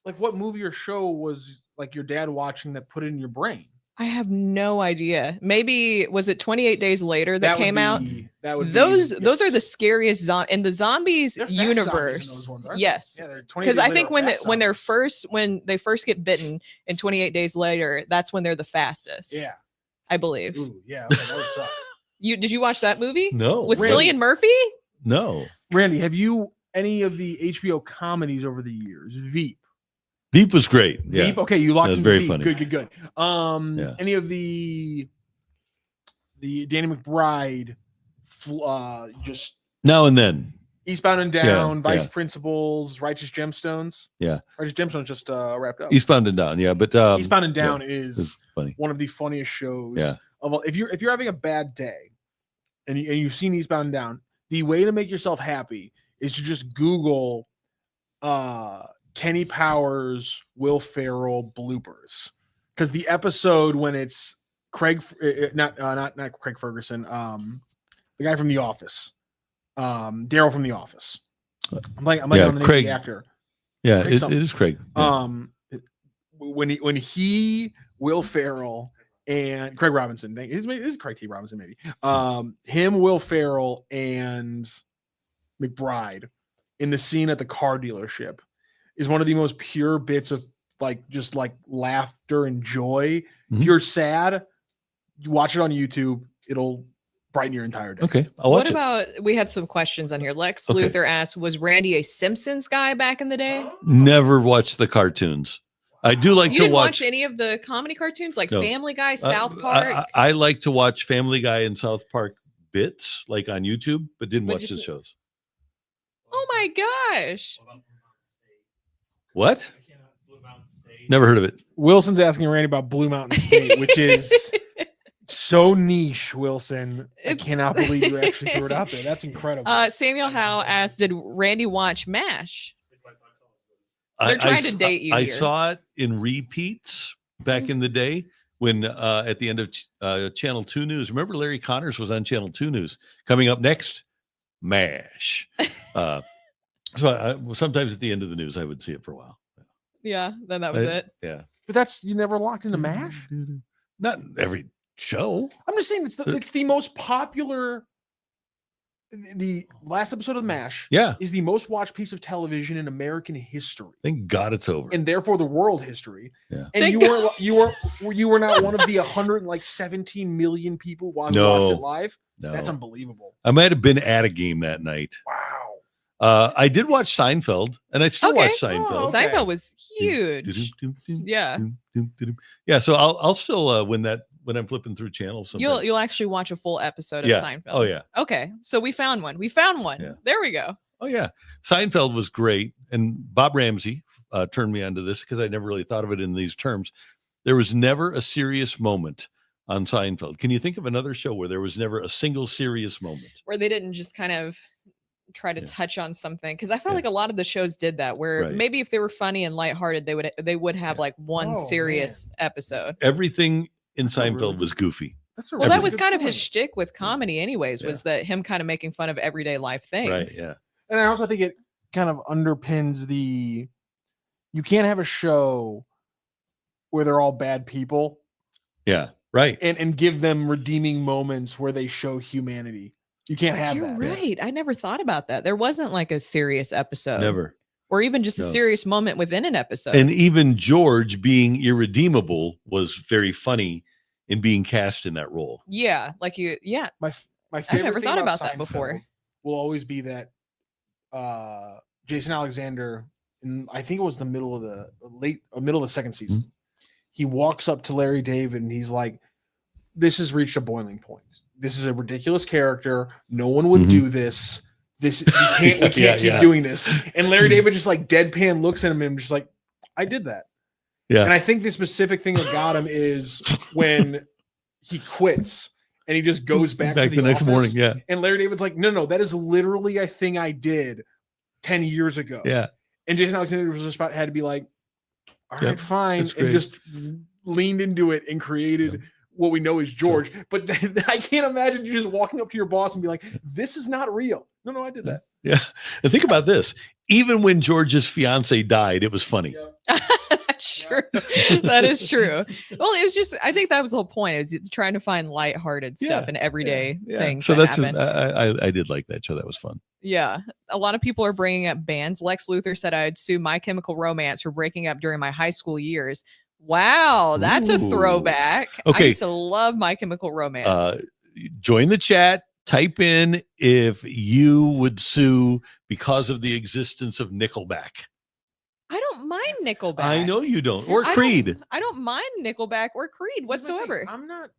Like what movie or show was like your dad watching that put it in your brain? I have no idea. Maybe was it 28 Days Later that would came out? be- That would Those be, are the yes. scariest in the zombies They're fast zombies in universe. those ones, aren't they? Yes. Yeah, they're 20 Because days I later think are when fast zombies. when they first get bitten and 28 days later, that's when they're the fastest. Yeah. I believe. Ooh, yeah. Okay, that would suck. Did you watch that movie? No. With Randy. Cillian Murphy? No. Randy, have you any of the HBO comedies over the years? Veep. Veep was great. Yeah. Veep. Okay, you locked That's in very Veep. funny. Good. Yeah. Any of the Danny McBride, just Now and then. Eastbound and Down, Yeah, Vice yeah. Principals, Righteous Gemstones. Yeah. Righteous Gemstones just wrapped up. Eastbound and Down. Yeah. But Eastbound and Down it's is funny. one of the funniest shows. Yeah. Of all. If you're having a bad day, and you've seen Eastbound and Down, the way to make yourself happy is to just Google Kenny Powers, Will Ferrell bloopers, because the episode when it's Craig, not Craig Ferguson, the guy from The Office, Daryl from The Office. I'm like on the name Craig. of the actor. Yeah. Craig It something. is Craig. Yeah. When he, Will Ferrell, and Craig Robinson, this is Craig T. Robinson, maybe. Him, Will Ferrell, and McBride in the scene at the car dealership is one of the most pure bits of just laughter and joy. Mhm. If you're sad, you watch it on YouTube. It'll brighten your entire day. Okay. I'll watch What about we had some questions on here. Lex Okay. Luthor asked, was Randy a Simpsons guy back in the day? it. Never watched the cartoons. I do like You to didn't watch watch. any of the comedy cartoons like No. Family Guy, South I- Park? I like to watch Family Guy and South Park bits, like on YouTube, but didn't But watch the just- shows. Oh my gosh. What? Never heard of it. Wilson's asking Randy about Blue Mountain State, which is so niche, Wilson. I It's- cannot believe you actually threw it out there. That's incredible. Samuel Howe asked, did Randy watch MASH? They're trying to date you I here. saw it in repeats back in the day when at the end of Channel 2 News. Remember Larry Connors was on Channel 2 News. Coming up next, MASH. So sometimes at the end of the news, I would see it for a while. Yeah, then that was it. Yeah. But that's you never locked into MASH? Not every show. I'm just saying it's the most popular the last episode of MASH Yeah. is the most watched piece of television in American history, Thank God it's over. and therefore the world history. Yeah. And Thank you were not one of the 117 million people watched it live. No. That's unbelievable. I might have been at a game that night. Wow. I did watch Seinfeld, and I still watch Seinfeld. Oh, okay. Seinfeld was huge. Yeah. Yeah. So I'll still when I'm flipping through channels. Sometimes. You'll actually watch a full episode of Yeah. Seinfeld. Oh yeah. Okay, so we found one. Yeah. There we go. Oh yeah. Seinfeld was great, and Bob Ramsey turned me onto this because I never really thought of it in these terms. There was never a serious moment on Seinfeld. Can you think of another show where there was never a single serious moment? Where they didn't just kind of try to touch on something, because I felt Yeah. like a lot of the shows did that, where Right. maybe if they were funny and lighthearted, they would have like one Oh, serious episode. Everything in That's a Seinfeld really was goofy. That's a Well, that Everything. was good kind of point. his shtick with comedy, anyways, was that him kind of making fun of everyday life things. Right. Yeah. And I also think it kind of underpins you can't have a show where they're all bad people Yeah. Right. and give them redeeming moments where they show humanity. You can't have You're that. right. I never thought about that. There wasn't like a serious episode. Never. Or even just a No. serious moment within an episode. And even George being irredeemable was very funny in being cast in that role. yeah, like My favorite never thing thought about that Seinfeld before. will always be that Jason Alexander, I think it was the middle of the second season, he walks up to Larry David and he's like, "This has reached a boiling point. This is a ridiculous character. No one would do this. We can't keep doing this." And Larry David just like deadpan looks at him and just like, "I did that." Yeah. And I think the specific thing that got him is when he quits and he just goes back to the next office, morning. Yeah. And Larry David's like, no, that is literally a thing I did 10 years ago. Yeah. And Jason Alexander was just about had to be like, all right, Yep, fine. that's And great. just leaned into it and created what we know as George. But I can't imagine you just walking up to your boss and be like, this is not real. No, I did that. Yeah. And think about this. Even when George's fiance died, it was funny. That's true. That is true. Well, it was just, I think that was the whole point. It was trying to find lighthearted stuff and everyday things. So that that's happen. I did like that show. That was fun. Yeah. A lot of people are bringing up bands. Lex Luthor said I'd sue My Chemical Romance for breaking up during my high school years. Wow, that's a Ooh. throwback. Okay. I used to love My Chemical Romance. Join the chat. Type in if you would sue because of the existence of Nickelback. I don't mind Nickelback. I know you don't. Or I don't- Creed. I don't mind Nickelback or Creed Here's my thing. whatsoever. I'm not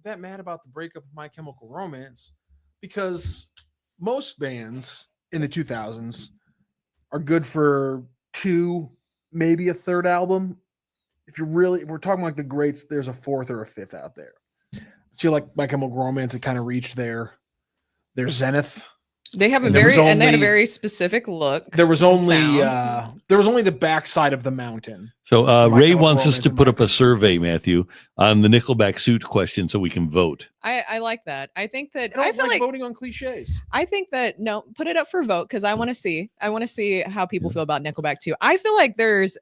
that mad about the breakup of My Chemical Romance because most bands in the 2000s are good for 2, maybe a 3rd album. If we're talking like the greats, there's a 4th or a 5th out there. I feel like My Chemical Romance had kind of reached their zenith. They have And there was they had a only- very specific look. There was and only sound. the backside of the mountain. So My Ray Chemical wants us Romance to and put My up a survey, Matthew, on the Nickelback suit question so we can vote. I like that. I think that I I don't feel like voting on cliches. I think that no, put it up for vote because I want to see. I want to see how people feel about Nickelback too. I feel like there's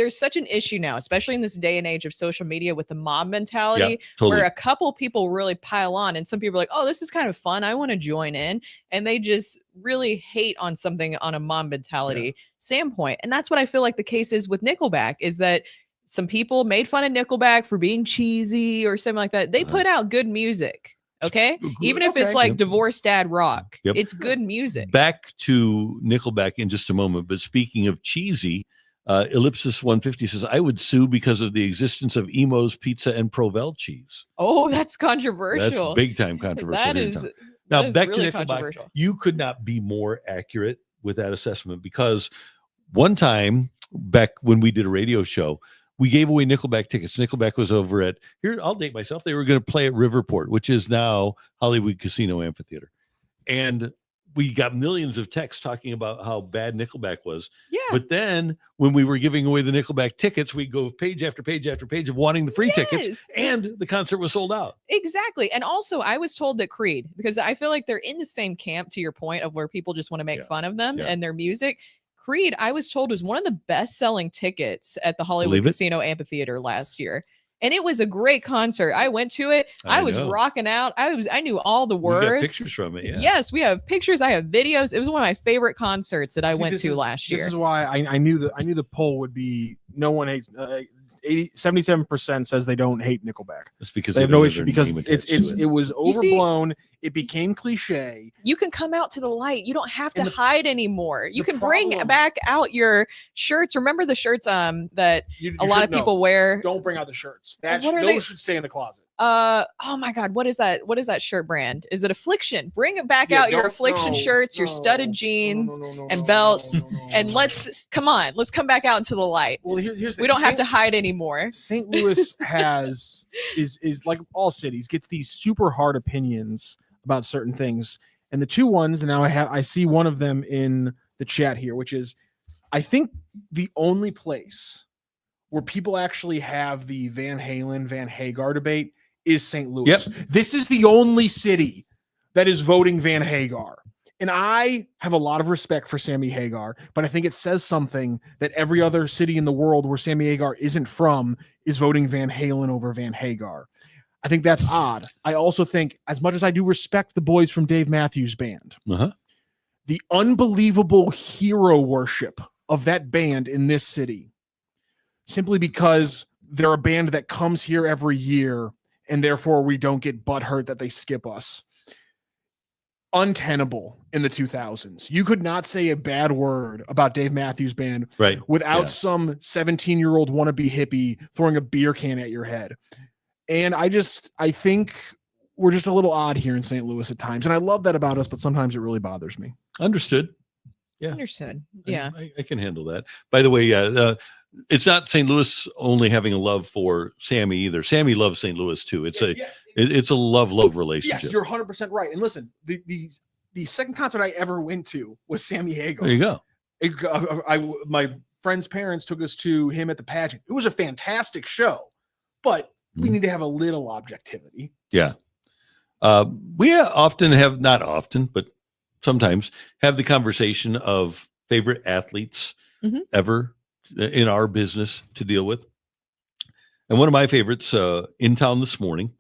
such an issue now, especially in this day and age of social media with the mob mentality, Totally. where a couple people really pile on, and some people are like, "Oh, this is kind of fun. I want to join in," and they just really hate on something on a mob mentality standpoint. And that's what I feel like the case is with Nickelback. Is that some people made fun of Nickelback for being cheesy or something like that. They put out good music. Okay. Even if it's Okay. like Yep. divorced dad rock, Yep. it's good music. Back to Nickelback in just a moment. But speaking of cheesy, Ellipsis 150 says, I would sue because of the existence of Emo's Pizza and Provel cheese. Oh, that's controversial. That's big time controversial. That here in is town. Now, that is back really to Nickelback, controversial. you could not be more accurate with that assessment because one time back when we did a radio show, we gave away Nickelback tickets. Nickelback was over at, here, I'll date myself. They were going to play at Riverport, which is now Hollywood Casino Amphitheater. And we got millions of texts talking about how bad Nickelback was. Yeah. But then when we were giving away the Nickelback tickets, we go page after page after page of wanting the free tickets, Yes. and the concert was sold out. Exactly. And also, I was told that Creed, because I feel like they're in the same camp to your point of where people just want to make Yeah. fun of them Yeah. and their music. Creed, I was told, was one of the best selling tickets at the Hollywood Believe it. Casino Amphitheater last year. And it was a great concert. I went to it. I was know. rocking out. I knew all the words. We got pictures from it. Yeah. Yes, we have pictures. I have videos. It was one of my favorite concerts that I went to last year. This is why I knew the poll would be no one hates. 77% says they don't hate Nickelback. That's because they have no issue because it was overblown. It became cliche. You can come out to the light. You don't have to hide anymore. You can bring back out your shirts. Remember the shirts that a lot of people wear? Don't bring out the shirts. Those should stay in the closet. Oh my God, what is that? What is that shirt brand? Is it Affliction? Bring it back out, your Affliction shirts, your studded jeans and belts, and let's come back out into the light. Well, here's we don't have to hide anymore. St. Louis is like all cities, gets these super hard opinions about certain things, and the two ones, and now I see one of them in the chat here, which is I think the only place where people actually have the Van Halen Van Hagar debate is St. Louis. Yep. This is the only city that is voting Van Hagar. And I have a lot of respect for Sammy Hagar, but I think it says something that every other city in the world where Sammy Hagar isn't from is voting Van Halen over Van Hagar. I think that's odd. I also think, as much as I do respect the boys from Dave Matthews Band, the unbelievable hero worship of that band in this city, simply because they're a band that comes here every year and therefore we don't get butthurt that they skip us. Untenable in the 2000s. You could not say a bad word about Dave Matthews Band without some 17-year-old wannabe hippie throwing a beer can at your head. And I think we're just a little odd here in St. Louis at times. And I love that about us, but sometimes it really bothers me. Understood. Yeah. Understood. Yeah. I can handle that. By the way, it's not St. Louis only having a love for Sammy either. Sammy loves St. Louis too. It's it's a love relationship. Yes, you're 100% right. And listen, the second concert I ever went to was Sammy Hagar. There you go. My friend's parents took us to him at the pageant. It was a fantastic show, but we need to have a little objectivity. Yeah. We often have, not often, but sometimes have the conversation of favorite athletes ever in our business to deal with. And one of my favorites in town this morning,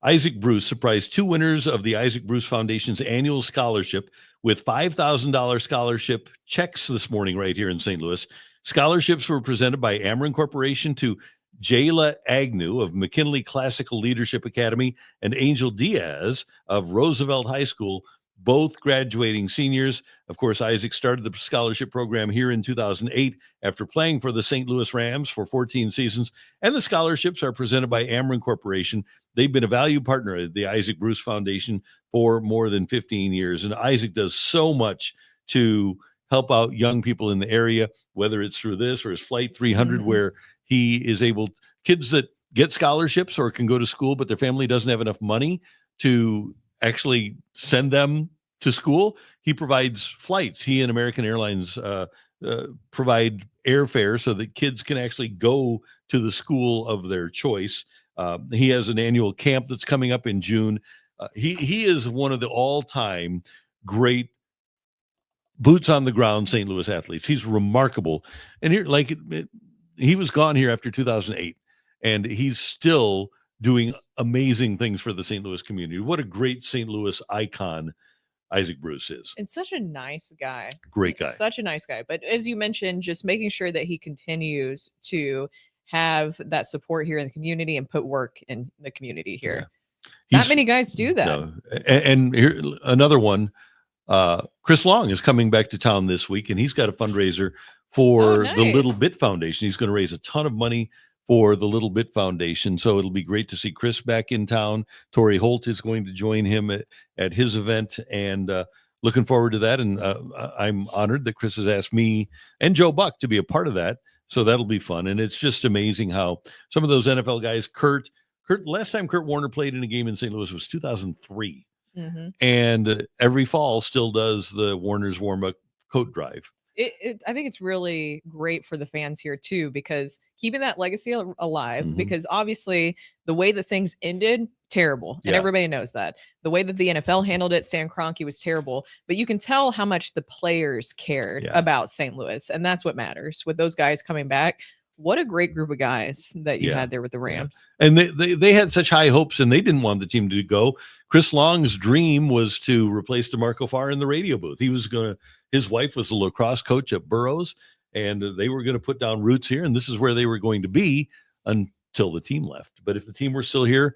Isaac Bruce surprised two winners of the Isaac Bruce Foundation's annual scholarship with $5,000 scholarship checks this morning right here in St. Louis. Scholarships were presented by Ameren Corporation to Jayla Agnew of McKinley Classical Leadership Academy and Angel Diaz of Roosevelt High School, both graduating seniors. Of course, Isaac started the scholarship program here in 2008 after playing for the St. Louis Rams for 14 seasons. And the scholarships are presented by Ameren Corporation. They've been a valued partner at the Isaac Bruce Foundation for more than 15 years. And Isaac does so much to help out young people in the area, whether it's through this or his Flight 300, where he is able, kids that get scholarships or can go to school, but their family doesn't have enough money to actually send them to school. He provides flights. He and American Airlines provide airfare so that kids can actually go to the school of their choice. He has an annual camp that's coming up in June. He is one of the all-time great boots on the ground St. Louis athletes. He's remarkable. And here, he was gone here after 2008, and he's still doing amazing things for the St. Louis community. What a great St. Louis icon Isaac Bruce is. And such a nice guy. Great guy. Such a nice guy. But as you mentioned, just making sure that he continues to have that support here in the community and put work in the community here. Yeah. Not many guys do that. No. And here, another one, Chris Long is coming back to town this week, and he's got a fundraiser for the Little Bit Foundation. He's going to raise a ton of money for the Little Bit Foundation. So it'll be great to see Chris back in town. Torrey Holt is going to join him at his event, and looking forward to that. And I'm honored that Chris has asked me and Joe Buck to be a part of that. So that'll be fun. And it's just amazing how some of those NFL guys, Kurt, last time Kurt Warner played in a game in St. Louis was 2003. And every fall still does the Warner's warm-up coat drive. I think it's really great for the fans here too, because keeping that legacy alive, because obviously the way that things ended, terrible. And everybody knows that. The way that the NFL handled it, Stan Kroenke, was terrible, but you can tell how much the players cared about St. Louis. And that's what matters with those guys coming back. what a great group of guys that you Yeah, had there with the Rams. And they had such high hopes, and they didn't want the team to go. Chris Long's dream was to replace DeMarco Farr in the radio booth. His wife was a lacrosse coach at Burroughs, and they were going to put down roots here, and this is where they were going to be until the team left. But if the team were still here,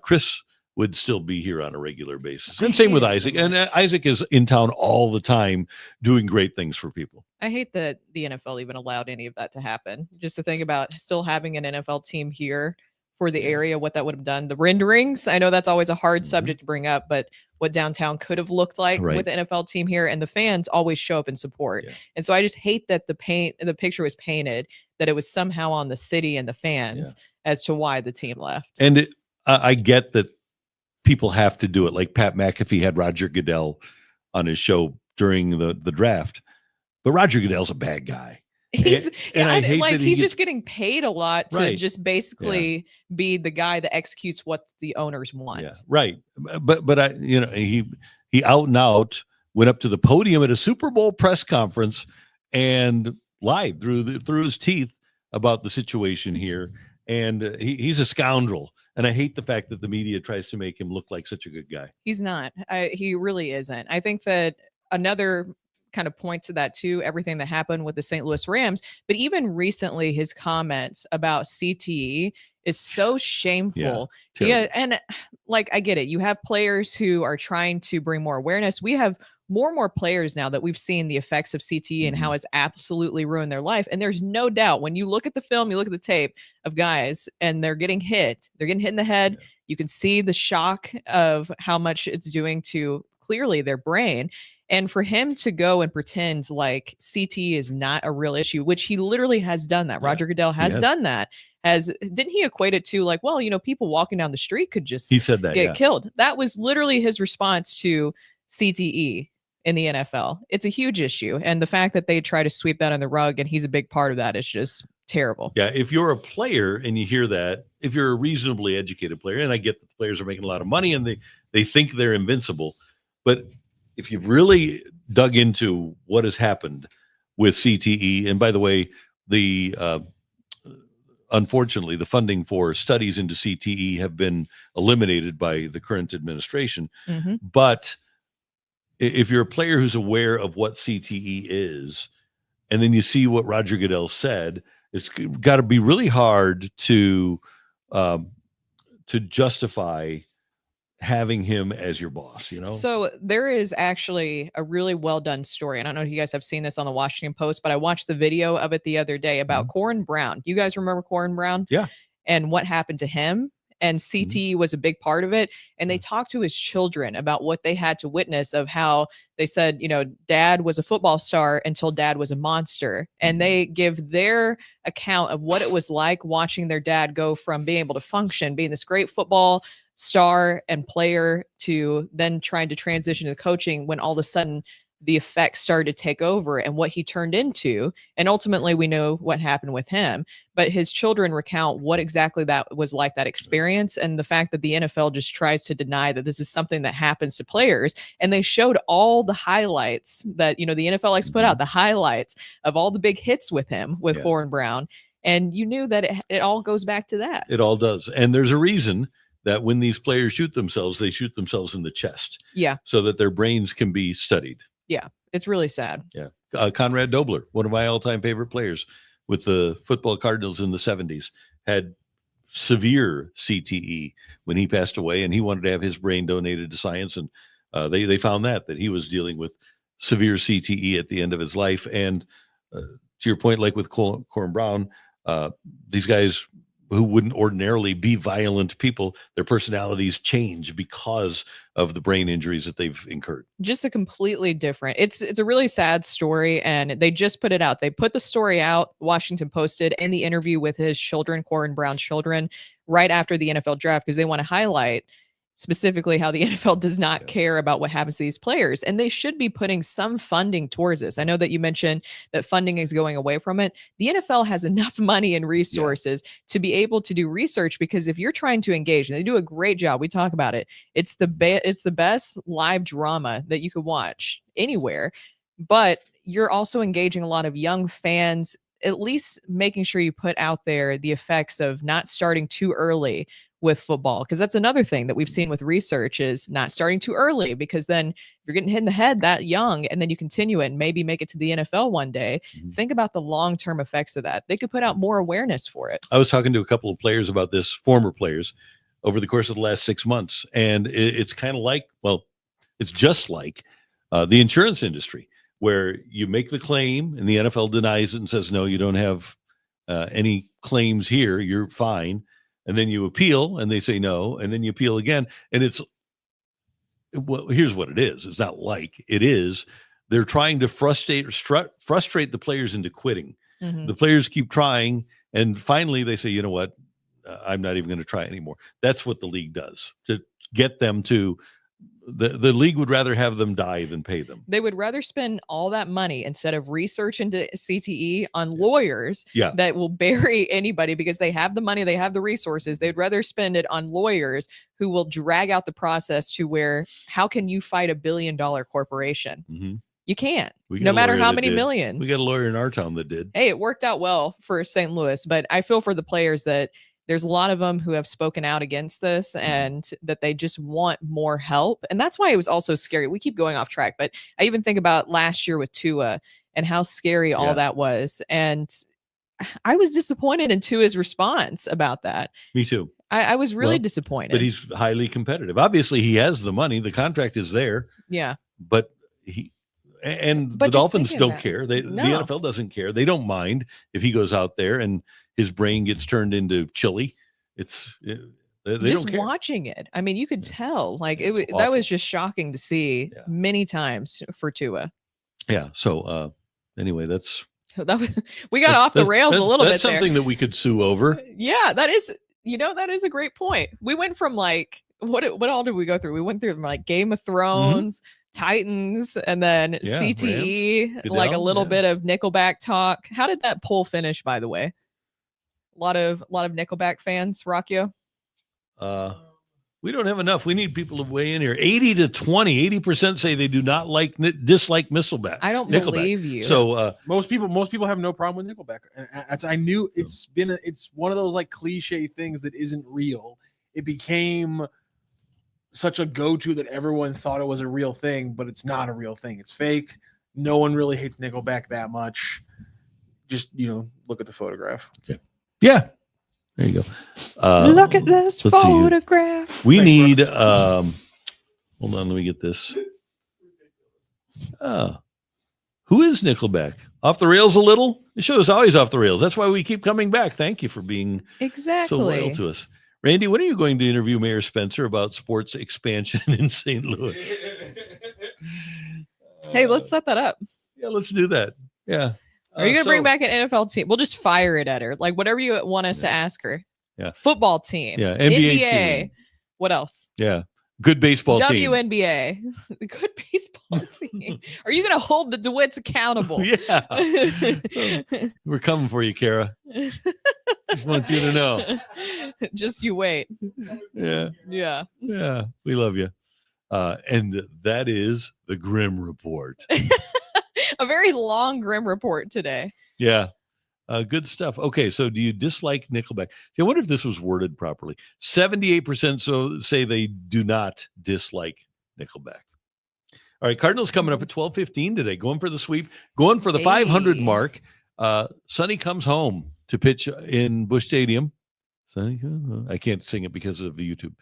Chris would still be here on a regular basis. And same with Isaac. And Isaac is in town all the time doing great things for people. I hate that the NFL even allowed any of that to happen. Just to think about still having an NFL team here for the area, what that would have done. The renderings, I know that's always a hard subject to bring up, but what downtown could have looked like with the NFL team here, and the fans always show up in support. Yeah. And so I just hate that the picture was painted that it was somehow on the city and the fans as to why the team left. And I get that people have to do it. Like Pat McAfee had Roger Goodell on his show during the draft, but Roger Goodell's a bad guy. He's just getting paid a lot to just basically be the guy that executes what the owners want. Yeah, right. But he out and out went up to the podium at a Super Bowl press conference and lied through his teeth about the situation here. And he's a scoundrel. And I hate the fact that the media tries to make him look like such a good guy. He's not. He really isn't. I think that another kind of point to that too, everything that happened with the St. Louis Rams, but even recently his comments about CTE is so shameful. Yeah, and like I get it. You have players who are trying to bring more awareness. We have more and more players now that we've seen the effects of CTE and how it's absolutely ruined their life. And there's no doubt when you look at the film, you look at the tape of guys and they're getting hit in the head. Yeah. You can see the shock of how much it's doing to clearly their brain. And for him to go and pretend like CTE is not a real issue, which he literally has done that. Roger Goodell has done that. Didn't he equate it to like, well, people walking down the street could just get killed. That was literally his response to CTE in the NFL. It's a huge issue. And the fact that they try to sweep that on the rug and he's a big part of that is just terrible. Yeah. If you're a player and you hear that, if you're a reasonably educated player, and I get that the players are making a lot of money and they think they're invincible, but if you've really dug into what has happened with CTE, and by the way, unfortunately, the funding for studies into CTE have been eliminated by the current administration. Mm-hmm. But if you're a player who's aware of what CTE is, and then you see what Roger Goodell said, it's got to be really hard to justify having him as your boss, So there is actually a really well done story. I don't know if you guys have seen this on the Washington Post, but I watched the video of it the other day about Corin Brown. You guys remember Corin Brown? Yeah. And what happened to him? And CTE was a big part of it. And they talked to his children about what they had to witness of how they said, dad was a football star until dad was a monster. And they give their account of what it was like watching their dad go from being able to function, being this great football star and player, to then trying to transition to coaching when all of a sudden the effects started to take over and what he turned into. And ultimately we know what happened with him, but his children recount what exactly that was like, that experience. And the fact that the NFL just tries to deny that this is something that happens to players. And they showed all the highlights that, the NFL likes to put out, the highlights of all the big hits with him, with Corin Brown. And you knew that it all goes back to that. It all does. And there's a reason that when these players shoot themselves, they shoot themselves in the chest. Yeah. So that their brains can be studied. Yeah. It's really sad. Yeah. Conrad Dobler, one of my all-time favorite players with the football Cardinals in the 70s, had severe CTE when he passed away, and he wanted to have his brain donated to science. And they found that he was dealing with severe CTE at the end of his life. And to your point, like with Corin Brown, these guys who wouldn't ordinarily be violent people, their personalities change because of the brain injuries that they've incurred. Just a completely different. It's a really sad story, and they just put it out. They put the story out, Washington Posted, and the interview with his children, Corin Brown's children, right after the NFL draft, because they want to highlight specifically how the NFL does not care about what happens to these players. And they should be putting some funding towards this. I know that you mentioned that funding is going away from it. The NFL has enough money and resources to be able to do research, because if you're trying to engage, and they do a great job, we talk about it, it's the best live drama that you could watch anywhere. But you're also engaging a lot of young fans at least making sure you put out there the effects of not starting too early with football, because that's another thing that we've seen with research is not starting too early, because then you're getting hit in the head that young and then you continue it and maybe make it to the NFL one day. Think about the long-term effects of that. They could put out more awareness for it. I was talking to a couple of players about this, former players, over the course of the last 6 months. And it's kind of like, well, it's just like the insurance industry, where you make the claim and the NFL denies it and says, no, you don't have any claims here. You're fine. And then you appeal and they say no. And then you appeal again. And well, here's what it is. It's not like it is. They're trying to frustrate the players into quitting. The players keep trying. And finally they say, you know what? I'm not even going to try anymore. That's what the league does to get them to. The league would rather have them die than pay them. They would rather spend all that money instead of research into CTE on lawyers that will bury anybody, because they have the money, they have the resources. They'd rather spend it on lawyers who will drag out the process to where, how can you fight $1 billion corporation? You can't, no matter how many millions. We got a lawyer in our town that did. Hey, it worked out well for St. Louis, but I feel for the players that there's a lot of them who have spoken out against this and that they just want more help. And that's why it was also scary. We keep going off track, but I even think about last year with Tua and how scary all that was. And I was disappointed in Tua's response about that. Me too. I was really disappointed. But he's highly competitive. Obviously, he has the money. The contract is there. Yeah. But the Dolphins don't care. The NFL doesn't care. They don't mind if he goes out there and his brain gets turned into chili. They just don't care. Watching it, I mean, you could tell that was just shocking to see many times for Tua. Yeah. So anyway, we got off the rails a little bit. That's something that we could sue over. Yeah, that is. That is a great point. We went from like what all did we go through? We went through like Game of Thrones. Titans, and then CTE, like a little bit of Nickelback talk. How did that poll finish, by the way? A lot of Nickelback fans, Rockyo? We don't have enough. We need people to weigh in here. 80-20. 80% say they do not dislike Nickelback. I don't believe you. So most people have no problem with Nickelback. And I knew it's one of those like cliche things that isn't real. It became such a go-to that everyone thought it was a real thing, but it's not a real thing. It's fake. No one really hates Nickelback that much. Just, look at the photograph. Okay. Yeah. There you go. Look at this photograph. We need, hold on, let me get this. Who is Nickelback? Off the rails a little? The show is always off the rails. That's why we keep coming back. Thank you for being so loyal to us. Randy, when are you going to interview Mayor Spencer about sports expansion in St. Louis? Hey, let's set that up. Yeah, let's do that. Yeah. Are you going to bring back an NFL team? We'll just fire it at her. Like whatever you want us to ask her. Yeah. Football team. Yeah. NBA team. What else? Yeah. Good baseball team. WNBA. The good baseball team. Are you going to hold the DeWitts accountable? Yeah. We're coming for you, Kara. Just want you to know. Just you wait. Yeah. Yeah. Yeah. We love you. And that is the Grim Report. A very long Grim Report today. Yeah. Good stuff. Okay, so do you dislike Nickelback? I wonder if this was worded properly. 78% say they do not dislike Nickelback. All right, Cardinals coming up at 12:15 today, going for the sweep, going for the 500 mark. Sonny comes home to pitch in Busch Stadium. Sonny, I can't sing it because of the YouTube.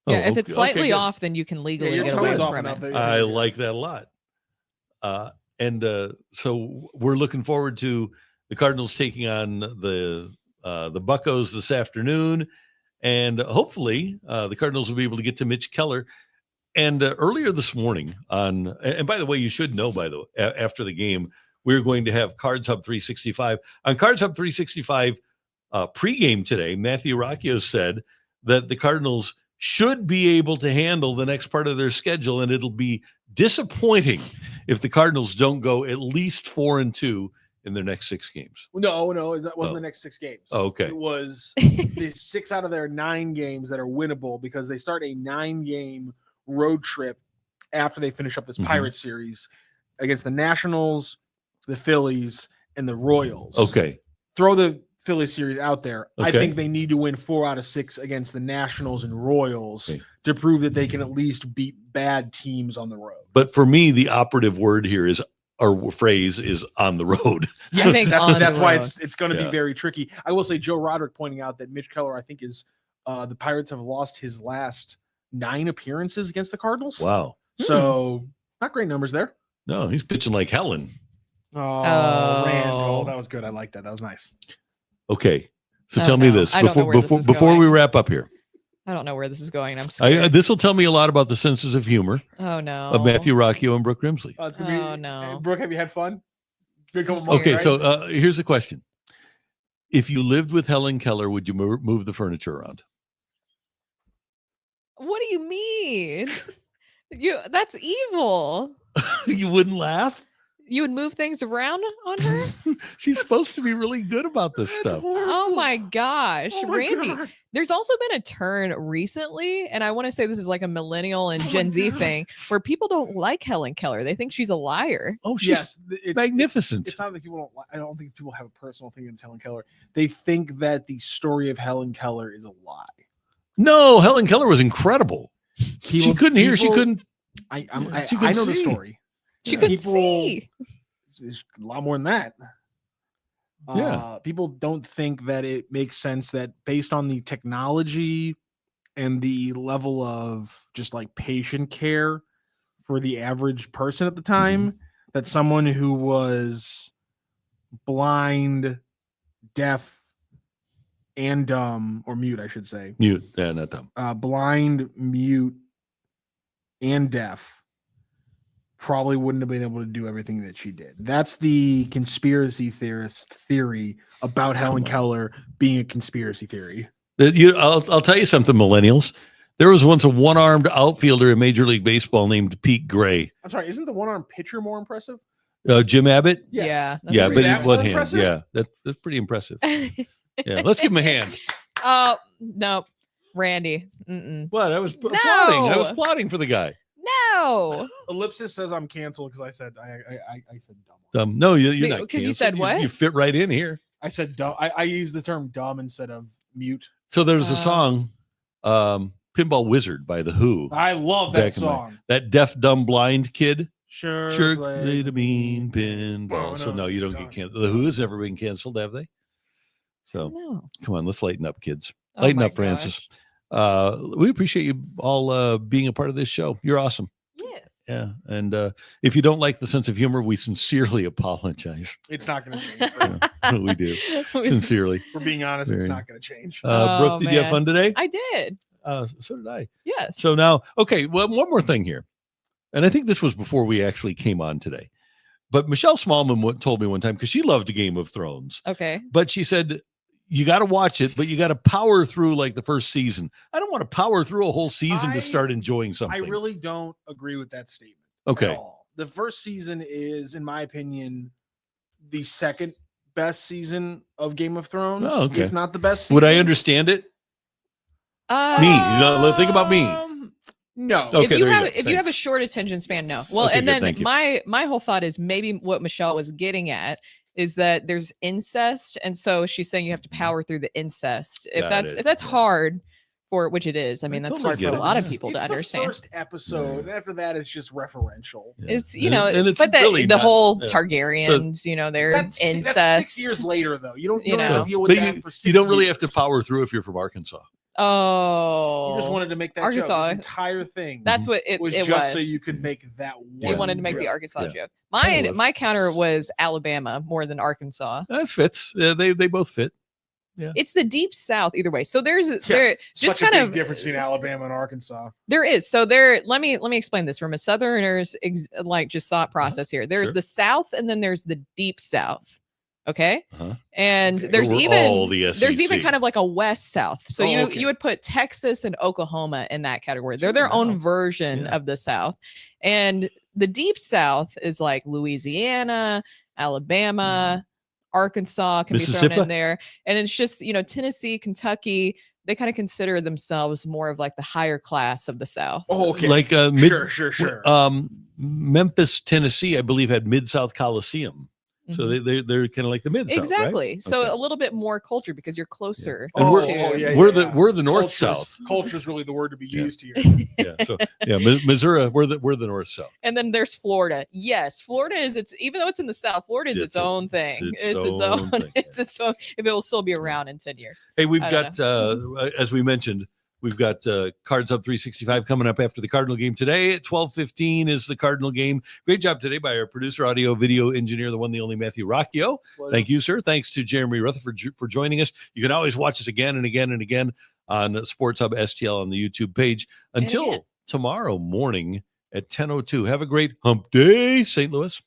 If it's slightly off, then you can legally get away from it. I like that a lot. So we're looking forward to the Cardinals taking on the Buccos this afternoon, and hopefully the Cardinals will be able to get to Mitch Keller. And earlier this morning and by the way, you should know after the game, we're going to have Cards Hub 365 on Cards Hub 365 pregame today. Matthew Rocchio said that the Cardinals should be able to handle the next part of their schedule, and it'll be disappointing if the Cardinals don't go at least 4-2 in their next 6 games. No, that wasn't the next 6 games. Oh, okay. It was the 6 out of their 9 games that are winnable, because they start a 9-game road trip after they finish up this Pirates series against the Nationals, the Phillies, and the Royals. Okay. Throw the Phillies series out there. I Okay. think they need to win 4 out of 6 against the Nationals and Royals Okay. to prove that they can at least beat bad teams on the road. But for me, the operative word here is, or phrase is, on the road. I think on that's the why road. it's going to Yeah. be very tricky. I will say Joe Roderick pointing out that Mitch Keller, I think, is the Pirates have lost his last 9 appearances against the Cardinals. Wow. So not great numbers there. No, he's pitching like Helen. Oh, Oh. Randall, that was good. I like that. That was nice. Okay. So Oh, tell me no. this I don't know where this is before we going. wrap up here. I don't know where this is going. I'm scared. This will tell me a lot about the senses of humor Oh no. of Matthew Rocchio and Brooke Grimsley. It's gonna be, Oh, no. Brooke, have you had fun? Good couple I'm months, Okay, right? so here's the question. If you lived with Helen Keller, would you move the furniture around? What do you mean? That's evil. You wouldn't laugh? You would move things around on her? She's supposed to be really good about this stuff. Oh my gosh, Oh my Randy. God. There's also been a turn recently, and I want to say this is like a millennial and Oh my Gen Z gosh. thing where people don't like Helen Keller. They think she's a liar. Oh, she's Yes, it's magnificent. It's not that people don't. I don't think people have a personal thing against Helen Keller. They think that the story of Helen Keller is a lie. No, Helen Keller was incredible. She People- couldn't hear. She people- couldn't. I She couldn't know the see. story. She Yeah. could People- see. There's a lot more than that. Yeah. People don't think that it makes sense that based on the technology and the level of just like patient care for the average person at the time, that someone who was blind, deaf, and dumb, or mute, I should say, Mute. Yeah, not dumb. blind, mute, and deaf, probably wouldn't have been able to do everything that she did. That's the conspiracy theorist theory about Helen Keller being a conspiracy theory. I'll tell you something, millennials. There was once a one-armed outfielder in Major League Baseball named Pete Gray. I'm sorry, isn't the one-armed pitcher more impressive? Jim Abbott. Yes. Yeah. that's Yeah, but pretty he that one more hand. impressive? Yeah, that's pretty impressive. Yeah, let's give him a hand. Oh, no. Randy. Mm-mm. What? I was applauding. I was No. applauding for the guy. No. Ellipsis says I'm canceled because I said I said dumb. No, you're Wait, not. 'cause you canceled. said what? You fit right in here. I said dumb. I used the term dumb instead of mute. So there's a Uh, song, "Pinball Wizard" by the Who. I love that Back in my- song. That deaf, dumb, blind kid Sure, sure plays played a mean Oh, pinball. So no, no, you don't don't. get canceled. The Who has never been canceled, have they? So No. come on, let's lighten up, kids. Oh Lighten my up, Francis. gosh. We appreciate you all being a part of this show. You're awesome. Yes. Yeah, and if you don't like the sense of humor, we sincerely apologize. It's not going to change. Yeah, we do sincerely. For being honest, it's Very- not going to change. Brooke, Oh, did you have man. fun today? I did. So did I. Yes. So now, okay, well, one more thing here, and I think this was before we actually came on today. But Michelle Smallman told me one time, because she loved Game of Thrones, Okay. but she said, you got to watch it, but you got to power through like the first season. I don't want to power through a whole season I- to start enjoying something. I really don't agree with that statement. At Okay. all. The first season is, in my opinion, the second best season of Game of Thrones, Oh, okay. if not the best season. Would I understand it? Me. Think about me. No. Okay, if you there you have go. if you have a Thanks. short attention span, no. Well, Okay, and good, then thank you. my whole thought is maybe what Michelle was getting at is that there's incest, and so she's saying you have to power through the incest. Got If that's it. hard for which it is. I mean, that's totally hard get for a it. lot of people It's to the understand. first episode, and after that, it's just referential. Yeah. It's but it's the really the not- whole yeah. Targaryens, they're That's incest. 6 years later, though. You don't You have know. to deal with But that you, for 6 you don't really have to years. power through if you're from Arkansas. Oh, You just wanted to make that Arkansas. joke. This entire thing that's what it was was. just so you could make that one. They wanted to make the joke. Arkansas Yeah. joke. Kinda was. My counter was Alabama more than Arkansas. That fits. Yeah, they both fit. It's the deep south either way. So there's Yeah, there just Such a kind big of difference between Alabama and Arkansas. there is. So there let me explain this from a southerner's just thought process here. There's Sure. the south and then there's the deep south. Okay? Uh-huh. And Okay. there's We're even all the there's even SEC. kind of like a west south. So Oh, you okay. you would put Texas and Oklahoma in that category. They're their Sure, own wow. version Yeah. of the south. And the deep south is like Louisiana, Alabama, Arkansas can be thrown Mississippi? in there. And it's just, Tennessee, Kentucky, they kind of consider themselves more of like the higher class of the south. Oh, okay. Like sure. Memphis, Tennessee, I believe had Mid-South Coliseum. So they're kind of like the mid South, Exactly. right? So Okay. a little bit more culture because you're closer. And we're- to- we're the north south. Culture is really the word to be used here. Yeah. So Missouri, we're the north south. And then there's Florida. Yes, Florida is even though it's in the South, Florida is its own thing. It's its own. thing, It's its own. If it will still be around in 10 years. Hey, we've I got don't as we mentioned, we've got Cards Up 365 coming up after the Cardinal game today at 12:15 is the Cardinal game. Great job today by our producer, audio, video engineer, the one, the only Matthew Rocchio. Thank you, sir. Thanks to Jeremy Rutherford for joining us. You can always watch us again and again and again on Sports Hub STL on the YouTube page. Until tomorrow morning at 10:02. Have a great hump day, St. Louis.